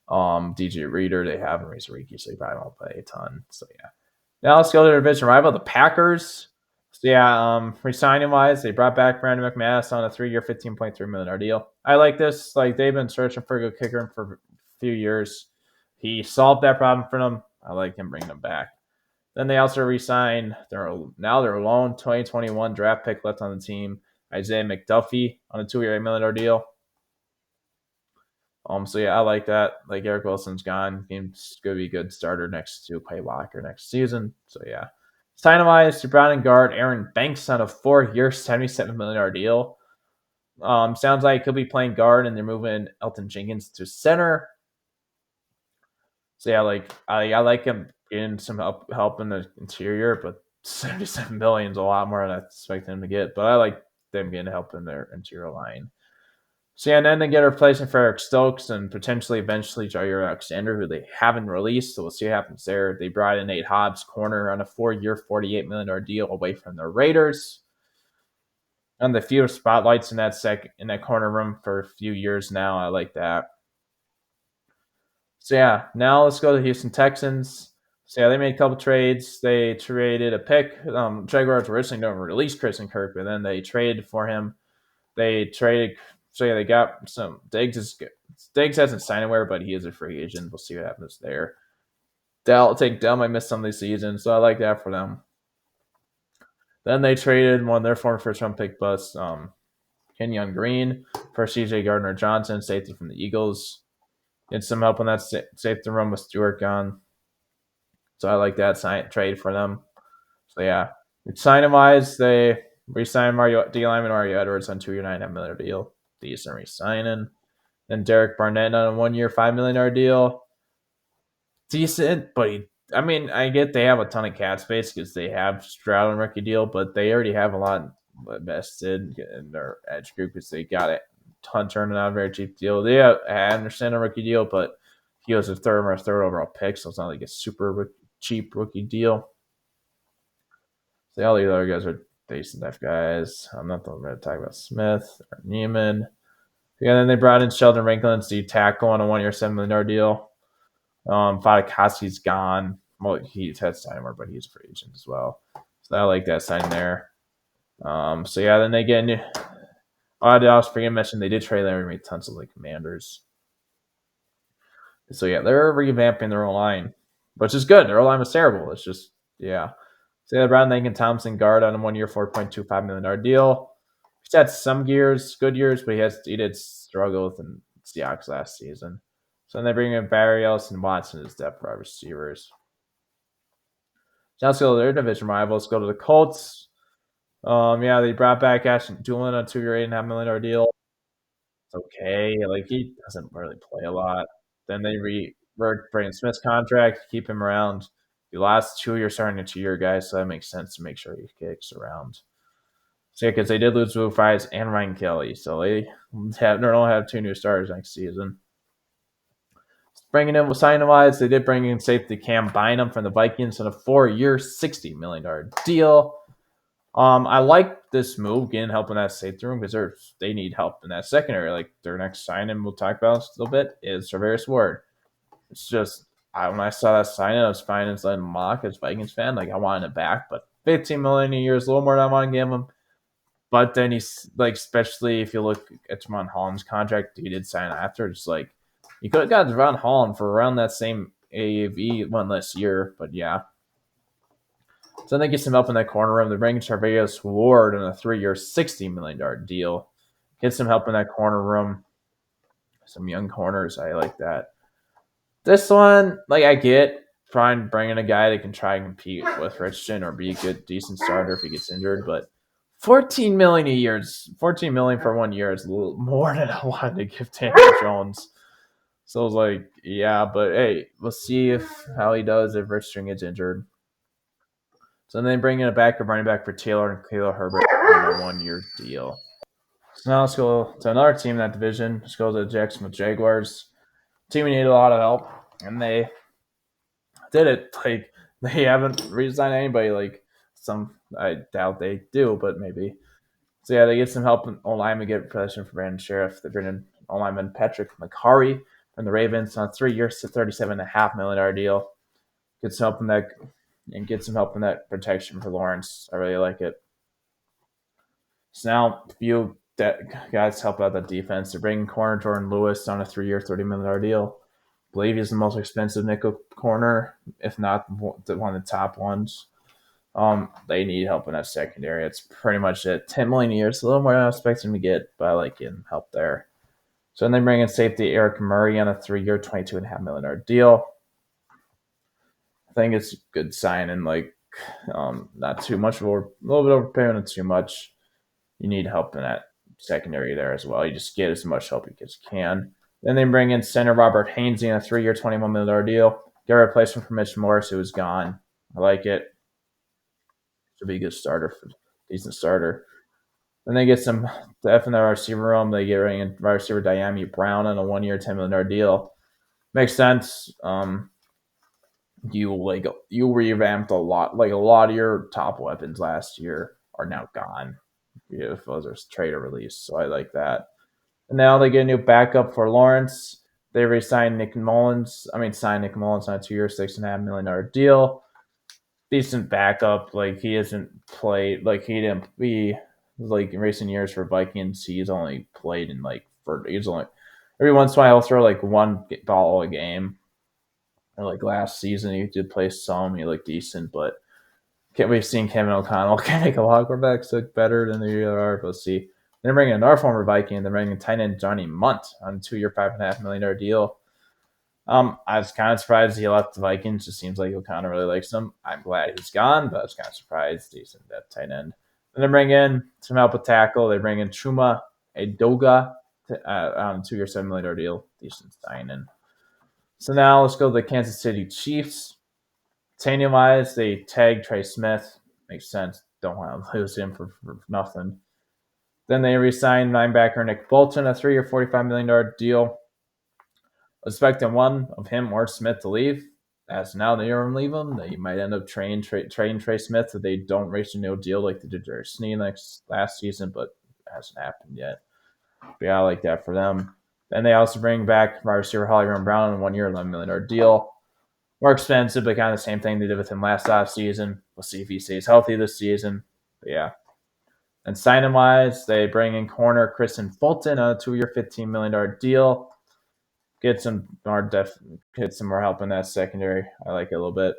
DJ Reader, they have Onwuzurike, so he probably won't play a ton. So yeah. Now let's go to the division rival, the Packers. So yeah, resigning wise, they brought back Brandon McManus on a 3-year, $15.3 million deal. I like this. Like they've been searching for a good kicker for a few years. He solved that problem for them. I like him bringing them back. Then they also re-signed their lone 2021 draft pick left on the team, Isaiah McDuffie, on a 2-year, $8 million deal. So yeah, I like that. Like Eric Wilson's gone. He's going to be a good starter next to Quay Walker next season. So yeah. Signing wise, Brown and guard Aaron Banks on a 4-year, $77 million deal. Sounds like he'll be playing guard, and they're moving Elton Jenkins to center. So yeah, I like him getting some help in the interior, but $77 million is a lot more than I expected him to get. But I like them getting help in their interior line. So yeah, and then they get a replacement for Eric Stokes and potentially eventually Jair Alexander, who they haven't released. So we'll see what happens there. They brought in Nate Hobbs, corner, on a 4-year, $48 million deal away from the Raiders. On the few spotlights in that corner room for a few years now. I like that. So yeah, now let's go to the Houston Texans. So yeah, they made a couple trades. They traded a pick. Jaguars originally going to release Christian Kirk, but then they traded for him. They traded. So yeah, they got some Diggs. Diggs hasn't signed anywhere, but he is a free agent. We'll see what happens there. Dell might miss some of these seasons, so I like that for them. Then they traded one of their former first-round pick busts, Kenyon Green, for C.J. Gardner-Johnson, safety from the Eagles. Get some help on that safety room with Stewart gone. So I like that trade for them. So yeah, signing wise, they re-signed D. Lyman Mario Edwards on 2-year, $9.5 million deal. Decent re-signing. Then Derek Barnett on a 1-year, $5 million deal. Decent, but I get they have a ton of cap space because they have Stroud and rookie deal, but they already have a lot invested in their edge group because they got it. Hunter on a very cheap deal. They have Anderson a rookie deal, but he was a third overall pick, so it's not like a super cheap rookie deal. So all the other guys are decent enough guys. I'm not going to talk about Smith or Neiman. Yeah, then they brought in Sheldon Rankin, Steve Tackle on a 1-year, $7 million deal. Fadakasi's gone. Well, he's had signing more, but he's a free agent as well. So I like that sign there. So yeah, then they get new. I also forget to mention they did trade Larry Tunsil to the Commanders. So yeah, they're revamping their own line. which is good. Their O line was terrible. It's just, yeah. So they had Brown, Lincoln, Thompson, guard on a 1 year, $4.25 million deal. He's had some years, good years, but he did struggle with the Seahawks last season. So then they bring in Barry Ellison Watson as depth wide receivers. Now let's go to their division rivals. Go to the Colts. Yeah, they brought back Ashton Doolin on a 2 year, $8.5 million deal. It's okay. Like he doesn't really play a lot. Then they reworked Brandon Smith's contract, keep him around. The last 2 years starting a 2 year guy, so that makes sense to make sure he kicks around. So yeah, because they did lose Will Fries and Ryan Kelly, so they don't have two new starters next season. Bringing in signing wise, they did bring in safety Cam Bynum from the Vikings on a 4 year, $60 million deal. I like this move, getting help in that safety room because they need help in that secondary. Like their next signing, we'll talk about in a little bit, is Travis Ward. It's just when I saw that signing, I was fine inside mock as Vikings fan. Like I wanted it back, but $15 million a year is a little more than I want to give him. But then he's like, especially if you look at Javon Holland's contract, he did sign after. It's like you could have got Javon Holland for around that same AAV one less year, but yeah. So then they get some help in that corner room. They're bringing Charvarius Ward on a 3 year, $60 million deal. Get some help in that corner room. Some young corners. I like that. This one, like I get trying bringing a guy that can try and compete with Richardson or be a good, decent starter if he gets injured, but $14 million a year, $14 million for 1 year is a little more than I wanted to give Daniel Jones. So I was like, yeah, but hey, we'll see how he does if Richardson gets injured. So then they bring in a backup running back for Taylor and Khalil Herbert on a 1 year deal. So now let's go to another team in that division. Let's go to the Jacksonville Jaguars. Team needed a lot of help, and they did it. Like they haven't re-signed anybody. Like some, I doubt they do, but maybe. So yeah, they get some help in O-lineman, get possession from Brandon Sheriff. They bring in O-lineman Patrick McCarry from the Ravens on a 3 year, $37.5 million deal. Get some help in that, and get some help in that protection for Lawrence. I really like it. So now, a few guys help out the defense. They're bringing corner Jordan Lewis on a 3 year, $30 million deal. I believe he's the most expensive nickel corner, if not one of the top ones. They need help in that secondary. It's pretty much it. $10 million a year. It's a little more than I was expecting to get, but I like getting help there. So then they bring in safety Eric Murray on a 3 year, $22.5 million deal. I think it's a good signing. Like, not too much, or a little bit overpaying, not too much. You need help in that secondary there as well. You just get as much help as you can. Then they bring in center Robert Hainsey on a 3 year, $21 million deal. Get a replacement for Mitch Morris, who was gone. I like it. Should be a good starter, decent starter. Then they get some depth in their receiver room. They get in wide receiver Dyami Brown on a 1 year, $10 million deal. Makes sense. You revamped a lot. Like a lot of your top weapons last year are now gone. If those are trade or release, so I like that. And now they get a new backup for Lawrence. They re-signed Nick Mullins. Signed Nick Mullins on a 2 year, $6.5 million deal. Decent backup. Like he hasn't played. Like he didn't be like in recent years for Vikings. He's only played in he's only every once in a while he'll throw like one ball a game. And like last season he did play some. He looked decent, but we've seen Kevin O'Connell can make a lot of quarterbacks look better than they are. But see, they're bringing another former Viking. They're bringing tight end Johnny Munt on a 2 year, $5.5 million deal. I was kind of surprised he left the Vikings. It seems like O'Connell really likes him. I'm glad he's gone, but I was kind of surprised. Decent that tight end. And they bring in some help with tackle. They bring in Chuma Edoga on a 2 year, $7 million deal. Decent signing. So now let's go to the Kansas City Chiefs. Tanium wise, they tag Trey Smith. Makes sense. Don't want to lose him for nothing. Then they re-signed linebacker Nick Bolton, a 3 year, $45 million deal. Expecting one of him or Smith to leave. As now they don't leave him, they might end up trading Trey Smith if they don't reach a new deal like they did Jerry Sneed last season, but it hasn't happened yet. But yeah, I like that for them. Then they also bring back wide receiver Hollywood Brown on a 1 year, $11 million deal. More expensive, but kind of the same thing they did with him last offseason. We'll see if he stays healthy this season. But yeah. And signing wise, they bring in corner Kristen Fulton on a 2 year, $15 million deal. get some more help in that secondary. I like it a little bit.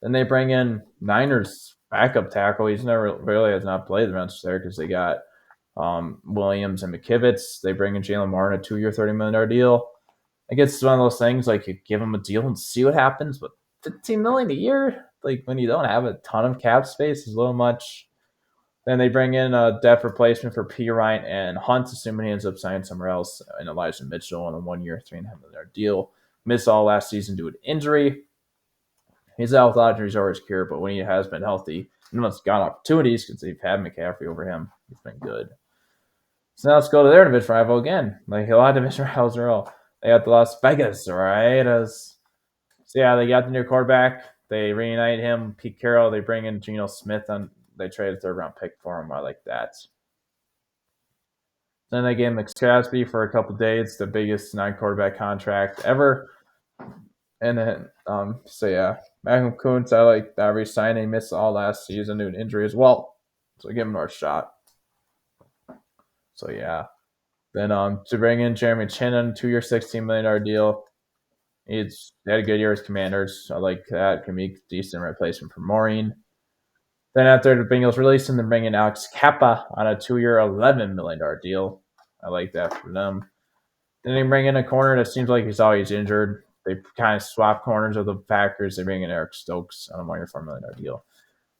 Then they bring in Niners backup tackle. He's never really has not played the rest there because they got Williams and McKivitz. They bring in Jalen Martin, a 2-year, $30 million deal. I guess it's one of those things like you give him a deal and see what happens, but $15 million a year, like when you don't have a ton of cap space, is a little much. Then they bring in a depth replacement for P. Ryan and Hunt, assuming he ends up signing somewhere else, and Elijah Mitchell on a 1-year, $3.5 million deal. Missed all last season due to injury. He's out with a lot of injuries over his career, but when he has been healthy, no one's got opportunities because they've had McCaffrey over him. He's been good. So now let's go to their division rival again. Like a lot of division rivals in a row. They got the Las Vegas Raiders. So yeah, they got the new quarterback. They reunite him, Pete Carroll. They bring in Geno Smith, and they traded a third-round pick for him. I like that. Then they gave McCaskey for a couple days, the biggest non-quarterback contract ever. And then, so yeah, Malcolm Kuntz, I like that re-signing. He missed all last season due to injury as well. So give him another shot. So yeah. Then to bring in Jeremy Chinnon, 2-year, $16 million deal. They had a good year as Commanders. I like that. Can be a decent replacement for Maureen. Then after the Bengals release him, they're bringing Alex Kappa on a 2-year, $11 million deal. I like that for them. Then they bring in a corner that seems like he's always injured. They kind of swap corners with the Packers. They bring in Eric Stokes on a 1-year, $4 million deal.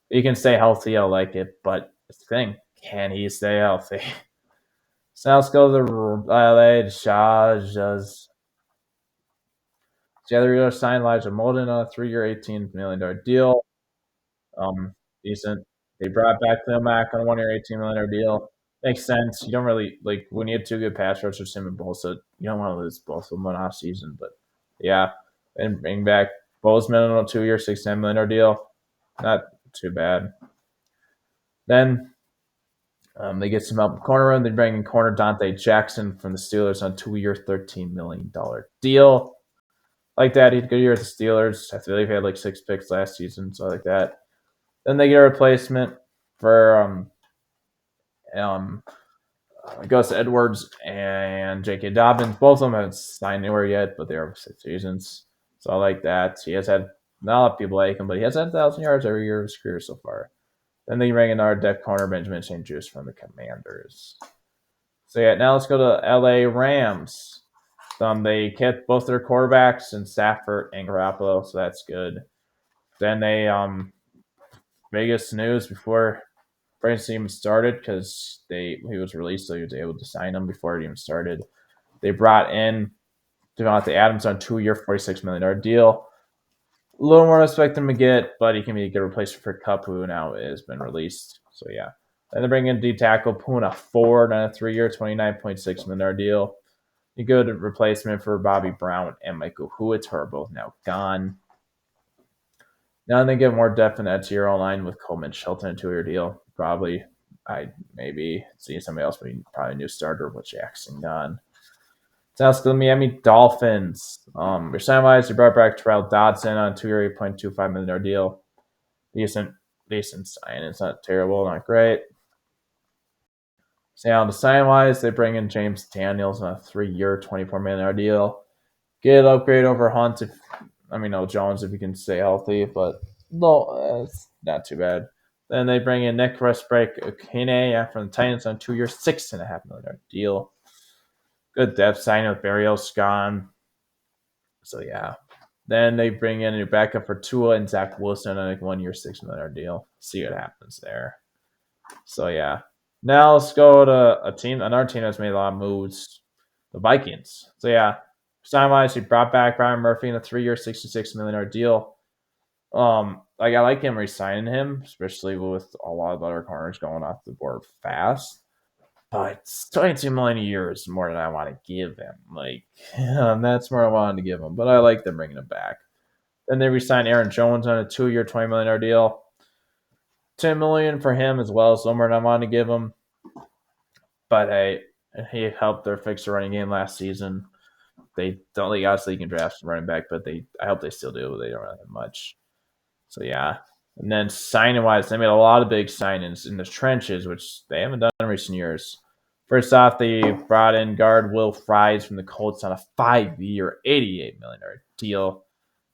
He can stay healthy. I like it, but it's the thing, can he stay healthy? So now let's go to the LA Chargers. The other dealer signed Elijah Molden on a 3-year, $18 million deal. Decent. They brought back Khalil Mack on a 1-year, $18 million deal. Makes sense. You don't really like when you have two good pass rushers, Sim and Bosa. You don't want to lose both of them on off season, but yeah. And bring back Bozeman on a 2-year, $69 million deal. Not too bad. Then they get some help in corner room. They bring in corner Dante Jackson from the Steelers on a 2-year, $13 million deal. Like that, he had a good year at the Steelers. I believe he had like 6 picks last season, so I like that. Then they get a replacement for Gus Edwards and J.K. Dobbins. Both of them haven't signed anywhere yet, but they are 6 seasons. So I like that. He has had, not a lot of people like him, but he has had 1,000 yards every year of his career so far. Then they bring in our depth corner, Benjamin St. Juste from the Commanders. So yeah, now let's go to L.A. Rams. They kept both their quarterbacks in Stafford and Garoppolo, so that's good. Then they biggest news before Branson even started because he was released, so he was able to sign him before it even started. They brought in Devontae Adams on a 2-year, $46 million deal. A little more respect than we get, but he can be a good replacement for Kupp, who now has been released. So yeah. Then they bring in D tackle Poona Ford on a 3-year, $29.6 million deal. A good replacement for Bobby Brown and Michael Huitt, who are both now gone. Now they get more depth in that tier line with Coleman Shelton, a 2-year deal. Probably, I maybe see somebody else, but probably a new starter with Jackson gone. So let's go to Miami Dolphins. Resign wise, they brought back Terrell Dodson on a 2-year, $8.25 million deal. Decent sign. It's not terrible, not great. So the sign wise, they bring in James Daniels on a 3-year, $24 million deal. Get an upgrade over Hunt Jones if he can stay healthy, but no, it's not too bad. Then they bring in Nick Westbrook-Ikhine from the Titans on a 2-year, $6.5 million deal. Good depth signing with Barrios gone. So yeah. Then they bring in a new backup for Tua and Zach Wilson on a 1-year, $6 million deal. See what happens there. So yeah. Now let's go to another team that's made a lot of moves. The Vikings. So yeah. Sign-wise, he brought back Ryan Murphy in a 3-year, $66 million deal. I like him re-signing him, especially with a lot of other corners going off the board fast. But $22 million a year is more than I want to give him. That's more I wanted to give him. But I like them bringing him back. Then they re-signed Aaron Jones on a 2-year, $20 million deal. $10 million for him as well, so more than I wanted to give him. But hey, he helped their fix the running game last season. They don't obviously you can draft a running back, but I hope they still do. They don't really have much. So yeah. And then signing wise, they made a lot of big signings in the trenches, which they haven't done in recent years. First off, they brought in guard Will Fries from the Colts on a 5-year, $88 million deal.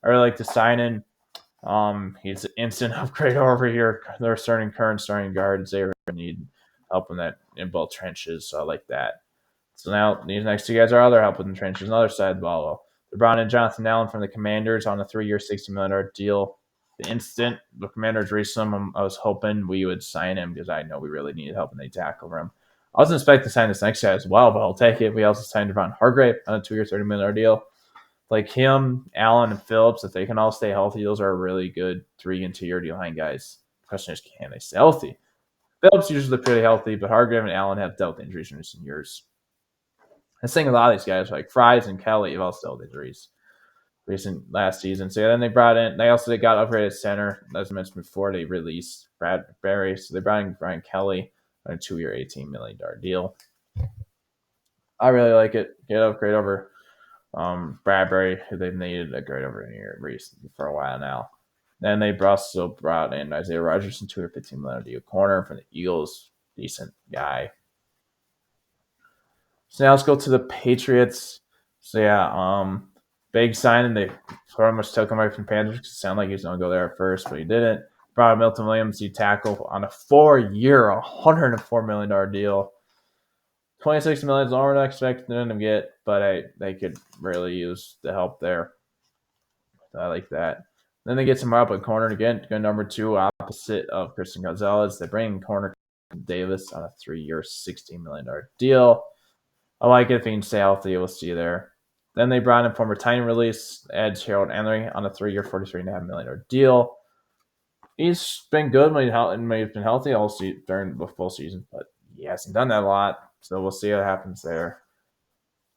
I really like to sign in. He's an instant upgrade over here. Their current starting guards, they really need help in both trenches, so I like that. So now these next two guys are other help in the trenches on the other side of the ball. They brought in Jonathan Allen from the Commanders on a 3-year, $60 million deal. The instant the Commanders reached him, I was hoping we would sign him because I know we really needed help in the attack over him. I wasn't expecting to sign this next guy as well, but I'll take it. We also signed Devon Hargrave on a 2-year, $30 million deal. Like him, Allen, and Phillips, if they can all stay healthy, those are really good 3 and 2-year D-line guys. The question is, can they stay healthy? Phillips usually pretty healthy, but Hargrave and Allen have dealt with injuries in recent years. I think a lot of these guys, like Fries and Kelly, have all dealt with injuries last season. So then they got upgraded center. As I mentioned before, they released Brad Berry. So they brought in Brian Kelly on a 2-year, $18 million deal. I really like it. Get upgrade over Bradbury, who they've needed a grade over here recently for a while now. Then they also brought in Isaiah Rodgers, and $215 million deal corner from the Eagles. Decent guy. So now let's go to the Patriots. So yeah, big signing. They pretty much took him away from Panthers. It sounded like he was going to go there at first, but he didn't. Brought in Milton Williams, D tackle, on a 4-year, $104 million deal. $26 million is all we're not expecting them to get, but they could really use the help there. So I like that. Then they get some help at corner again, go number 2, opposite of Christian Gonzalez. They bring in corner Davis on a 3-year, $16 million deal. I like it if he can stay healthy. We'll see there. Then they brought in former Titan release Edge Harold Henry on a 3-year, $43.5 million deal. He's been good when he's been healthy all during the full season, but he hasn't done that a lot. So we'll see what happens there.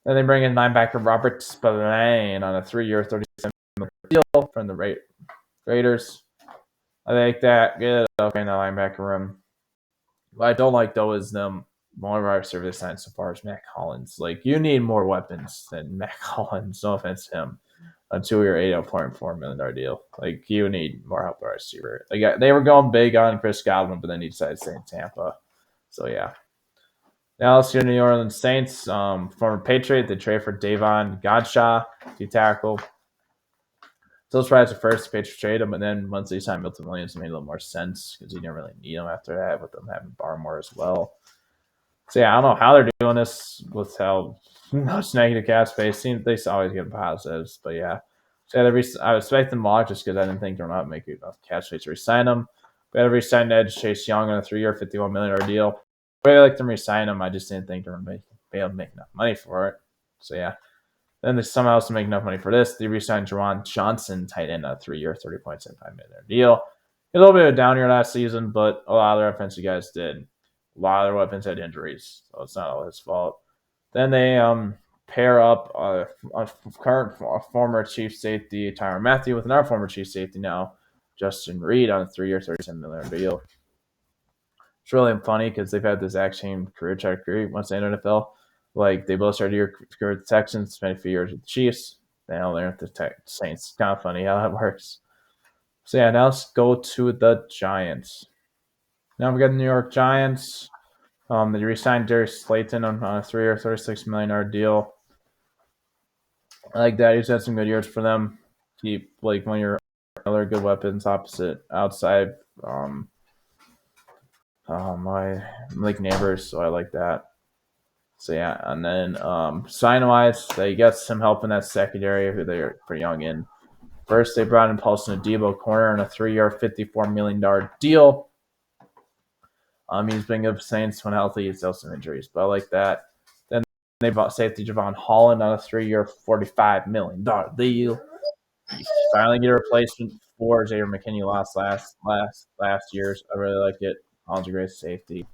Then they bring in linebacker Robert Spillane on a 3-year, $37 million deal from the Raiders. I like that. Good okay in the linebacker room. What I don't like though is them. One of our service signs so far is Mac Hollins. Like, you need more weapons than Mac Hollins. No offense to him. A 2-year, $8.4 million deal. Like, you need more help at receiver. Like, they were going big on Chris Godwin, but then he decided to stay in Tampa. So yeah. Now let's go to New Orleans Saints. Former Patriot, they trade for Davon Godchaux, D tackle. Still tries to first Patriots trade him, but then once they signed Milton Williams, it made a little more sense because you didn't really need him after that, with them having Barmore as well. So yeah, I don't know how they're doing this with how much negative cap space. They always get positives, but yeah. So I expect them more just because I didn't think they're not making enough cap space to resign them. But I re-signed Edge Chase Young on a 3-year, $51 million deal. But I like them re-sign him. I just didn't think they were be able to make enough money for it. So yeah. Then they somehow else to make enough money for this. They re-signed Juwan Johnson, tight end, a 3-year, $30.75 million deal. A little bit of a down year last season, but a lot of their offensive guys did. A lot of their weapons had injuries, so it's not all his fault. Then they pair up a former chief safety, Tyrann Mathieu, with another former chief safety now, Justin Reid, on a 3-year, $37 million deal. It's really funny because they've had this exact same career trajectory once they entered the NFL. Like, they both started your career with the Texans, spent a few years with the Chiefs. Now they're at the Saints. It's kind of funny how that works. So yeah, now let's go to the Giants. Now we got the New York Giants. They re-signed Darius Slayton on a 3-year, $36 million deal. I like that. He's had some good years for them. Keep like one of your other good weapons outside. My neighbors, so I like that. So yeah, and then sign wise, they got some help in that secondary who they're pretty young in. First, they brought in Paulson Adebo corner on a 3-year, $54 million deal. He's been good for Saints when healthy. He's still some injuries, but I like that. Then they bought safety Javon Holland on a 3-year, $45 million deal. You finally get a replacement for Xavier McKinney last year's. I really like it. Holland's a great safety.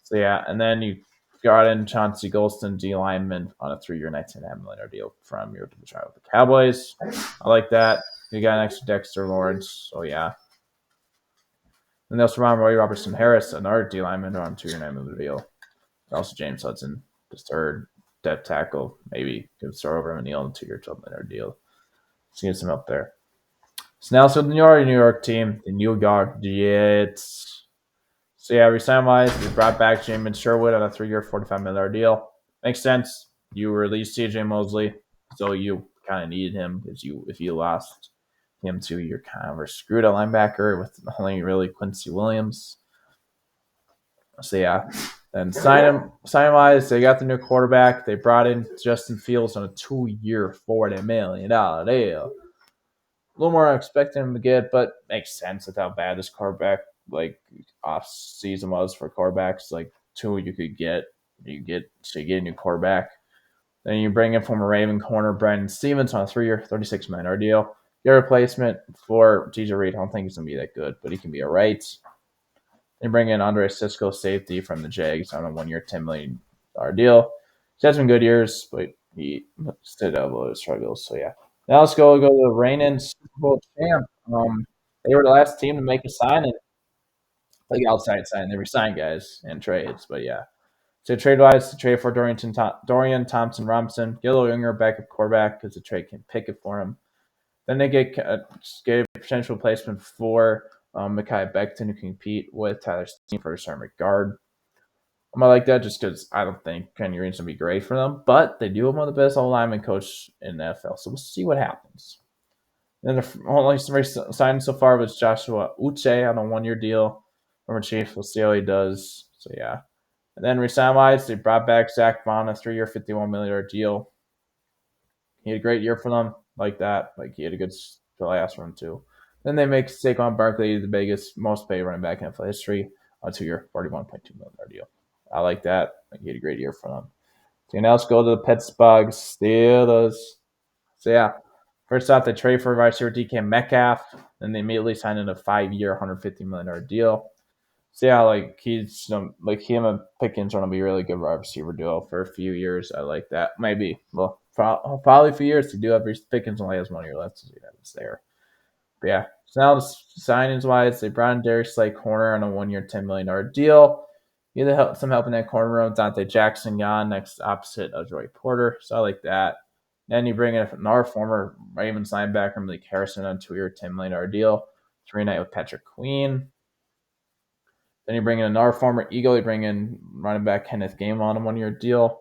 So yeah, and then you got in Chauncey Golston, D lineman, on a 3-year, $19.5 million deal from your trial with the Cowboys. I like that. You got next to Dexter Lawrence. So yeah. And they also brought Roy Robertson Harris, another D lineman, on a 2-year, $9 million deal. Also James Hudson, the third depth tackle, maybe could start over O'Neal on a 2-year, $12 million deal. So get some help there. So now, the New York team, the New York Jets. So yeah, resign wise, we brought back Jamin Sherwood on a 3-year, $45 million deal. Makes sense. You released CJ Mosley, so you kind of needed him because if you lost him to, you're kind of screwed at linebacker with only really Quincy Williams. So yeah, then sign wise, they got the new quarterback. They brought in Justin Fields on a 2-year, $40 million deal. A little more I expected him to get, but makes sense with how bad this quarterback like off season was for quarterbacks. Like two you could get, you get a new quarterback. Then you bring in former Raven corner Brandon Stevens on a 3-year, $36 million deal. Your replacement for TJ Reed, I don't think he's gonna be that good, but he can be a right. They bring in Andre Cisco, safety from the Jags, on a 1-year, $10 million deal. He's had some good years, but he still had a lot of struggles. So yeah. Now let's go to the reigning Super Bowl champ. They were the last team to make a signing, like outside sign. They resigned guys and trades, but yeah. So trade wise, to trade for Dorian Thompson Robinson, get a little younger backup quarterback because the trade can pick it for him. Then they get a potential replacement for Mekhi Becton, who can compete with Tyler Steen for a starting guard. I'm gonna like that just because I don't think Kenny Green's gonna be great for them, but they do have one of the best lineman coach in the NFL, so we'll see what happens. Then the only signed so far was Joshua Uche on a 1-year deal from a Chief. We'll see how he does. So yeah. And then resign wise, they brought back Zach Vaughn, a 3-year, $51 million deal. He had a great year for them, like that. Like he had a good last run too. Then they make Saquon Barkley the biggest, most paid running back in NFL history, a 2-year, $41.2 million deal. I like that. Like he had a great year for them. So now let's go to the Pittsburgh Steelers. So yeah, first off, they trade for wide receiver DK Metcalf, and they immediately signed in a 5-year, $150 million deal. So yeah, like he's like him and Pickens are gonna be a really good wide receiver duo for a few years. I like that. Maybe probably a few years. To do have Pickens only has 1 year left, so yeah, it's there. But yeah, so now the signings wise, they brought in Darius Slay corner on a 1-year, $10 million deal. You had some help in that corner room. Dante Jackson gone next opposite of Joey Porter, so I like that. Then you bring in another former Ravens linebacker, Malik Harrison, on a 2-year, $10 million deal. Reunite with Patrick Queen. Then you bring in another former Eagle. You bring in running back Kenneth Gainwell on a 1-year deal.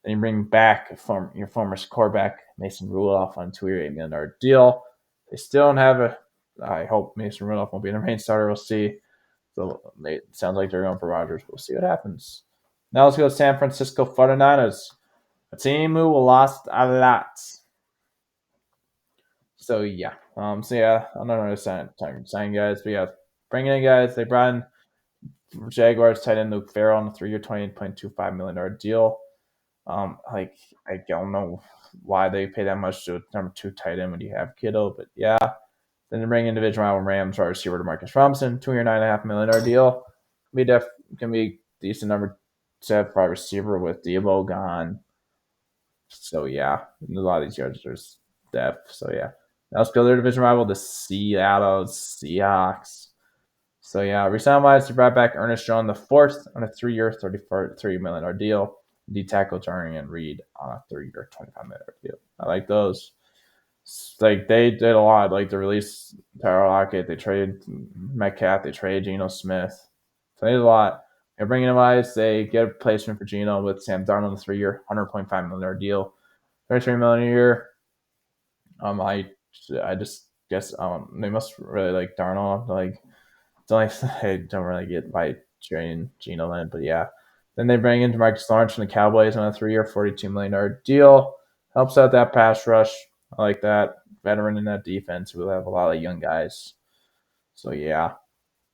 Then you bring back your former quarterback Mason Rudolph on a 2-year, $8 million deal. They still don't have a. I hope Mason Rudolph won't be the main starter. We'll see. So it sounds like they're going for Rodgers. We'll see what happens. Now let's go to San Francisco 49ers, a team who lost a lot. So yeah, I'm not really signing guys, but yeah, bringing in guys. They brought in Jaguars tight end Luke Farrell on a 3-year, $28.25 million deal. Like I don't know why they pay that much to a number 2 tight end when you have Kittle, but yeah. Then they bring in divisional Rams wide receiver Demarcus Robinson, 2-year, $9.5 million deal. Can be decent number 7 wide receiver with Deebo gone. So yeah, a lot of these yards there's depth. So yeah. Now let's go to their division rival, the Seattle Seahawks. So yeah, resign wise, they brought back Ernest Jones the fourth on a 3-year, $33 million deal. D tackle Jarian Reed on a 3-year, $25 million deal. I like those. Like they did a lot. Like they released Tyler Lockett, they traded Metcalf, they traded Geno Smith. So they did a lot. They're bringing in wise, they get a replacement for Geno with Sam Darnold on the 3-year, $100.5 million deal, $33 million a year. I just guess they must really like Darnold. Like I don't really get why trading Geno in, but yeah. Then they bring in Demarcus Lawrence from the Cowboys on a 3-year, $42 million deal. Helps out that pass rush. I like that. Veteran in that defense. We'll have a lot of young guys. So yeah.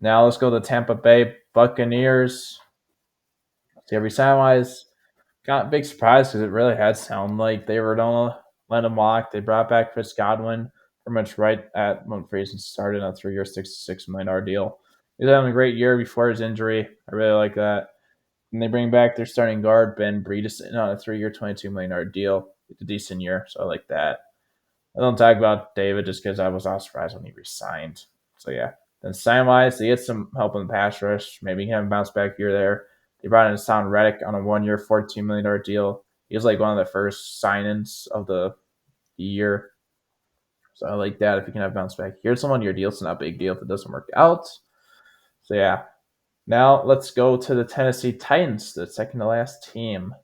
Now let's go to Tampa Bay Buccaneers. See, every time wise, got a big surprise because it really had sounded like they were going to let him walk. They brought back Chris Godwin pretty much right at when Friesen started on a 3-year, $66 million deal. He was having a great year before his injury. I really like that. And they bring back their starting guard, Ben Bredeson, on a 3-year, $22 million deal. It's a decent year, so I like that. I don't talk about David just because I was not surprised when he resigned. So yeah. Then sign-wise, they get some help in the pass rush. Maybe he can have a bounce back year there. They brought in Hassan Reddick on a 1-year, $14 million deal. He was like one of the first sign-ins of the year. So I like that if you can have a bounce back. Here's some 1-year deal. It's not a big deal if it doesn't work out. So yeah. Now let's go to the Tennessee Titans, the second to last team.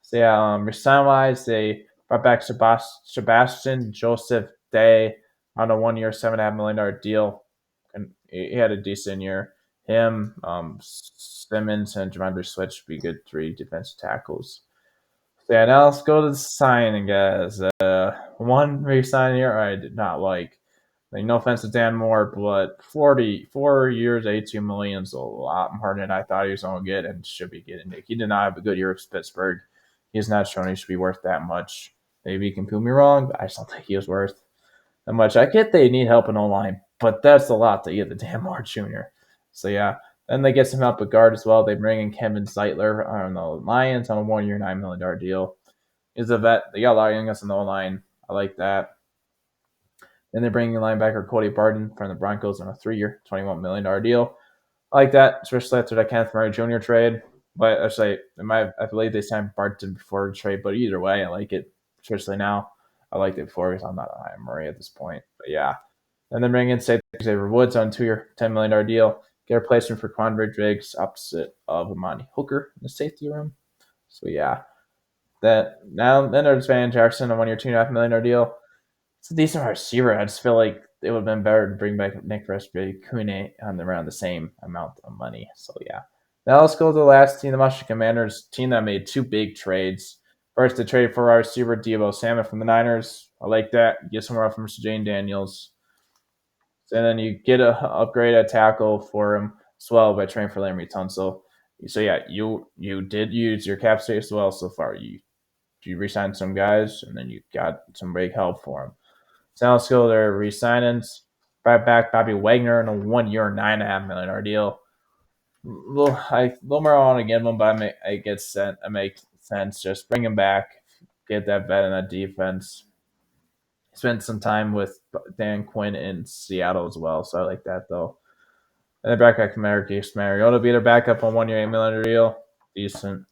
So yeah, resign wise, they brought back Sebastian Joseph Day on a 1 year, $7.5 million deal, and he had a decent year. Him, Simmons, and Javondre Switch would be good three defensive tackles. So yeah, now let's go to the signing, guys. One re-sign here I did not like. No offense to Dan Moore, but 44 years, 82 million is a lot more than I thought he was going to get and should be getting. He did not have a good year with Pittsburgh. He's not shown he should be worth that much. Maybe you can prove me wrong, but I just don't think he was worth that much. I get they need help in O line, but that's a lot to get the Dan Moore Jr. So yeah, then they get some help at guard as well. They bring in Kevin Zeitler on the Lions on a 1 year, $9 million deal. He's a vet. They got a lot of young guys on the O line. I like that. Then they bring in linebacker Cody Barton from the Broncos on a 3 year, $21 million deal. I like that, especially after that Kenneth Murray Jr. trade. But actually, I believe they signed Barton before the trade. But either way, I like it, especially now. I liked it before because I'm not a high Murray at this point. But yeah. And then bring in Xavier Woods on a 2 year, $10 million deal. Get a replacement for Quandre Diggs, opposite of Amani Hooker in the safety room. So yeah. That now then there's Van Jackson on 1 year, $2.5 million deal. It's a decent receiver. I just feel like it would have been better to bring back Nick Kune on around the same amount of money. So yeah. Now let's go to the last team, the Washington Commanders, team that made two big trades. First, the trade for our receiver Deebo Samuel from the Niners. I like that. Get some more from Mr. Jane Daniels. And then you get a upgrade at tackle for him as well by trading for Larry Tunsil. So yeah, you did use your cap space as well so far. You re-signed some guys, and then you got some big help for them. So now let's go to their re-signings. Brought back Bobby Wagner in a 1 year, $9.5 million deal. Little more I want to give him, but I make sense. Just bring him back, get that vet in that defense. Spent some time with Dan Quinn in Seattle as well, so I like that though. And then back Marcus Mariota be their backup on 1 year, $8 million deal. Decent.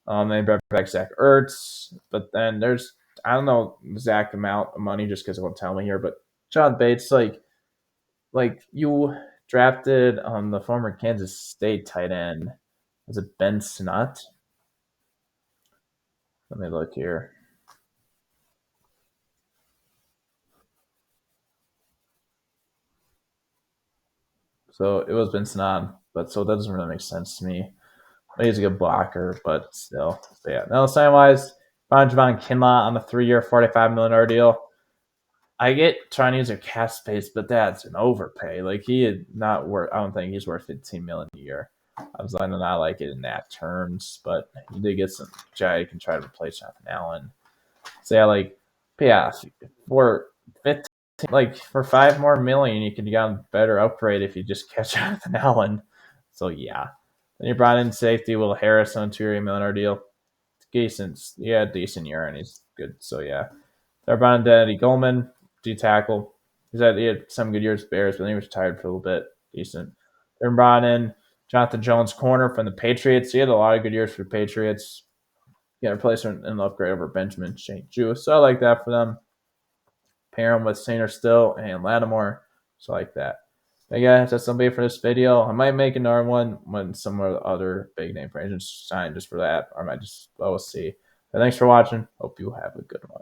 They brought back Zach Ertz, but then there's I don't know exact amount of money just because it won't tell me here, but John Bates, like you drafted the former Kansas State tight end. Was it Ben Snott? Let me look here. So it was Ben Snott, but so that doesn't really make sense to me. He's a good blocker, but still. So yeah. Now sign wise, found Javon Kinlaw on the 3 year, $45 million deal. I get trying to use a cap space, but that's an overpay. Like he is not worth. I don't think he's worth 15 million a year. I was not like it in that terms, but you did get some guy you can try to replace Jonathan Allen. So yeah, yeah, for 15, like for 5 more million, you could get a better upgrade if you just catch Jonathan Allen. So yeah, then you brought in safety Will Harris on a 2 year, $1 million deal. Decent, yeah, decent year, and he's good. So yeah, they're brought in Eddie Goldman. D tackle. He had some good years with Bears, but then he was retired for a little bit. Decent. Then brought in Jonathan Jones, corner from the Patriots. He had a lot of good years for the Patriots. Yeah, replacement and upgrade over Benjamin St. Juice. So I like that for them. Pair him with Sainer Still and Lattimore. So I like that. But yeah, that's somebody for this video. I might make another one when some of the other big name free agents sign just for that, or I might just we'll see. But thanks for watching. Hope you have a good one.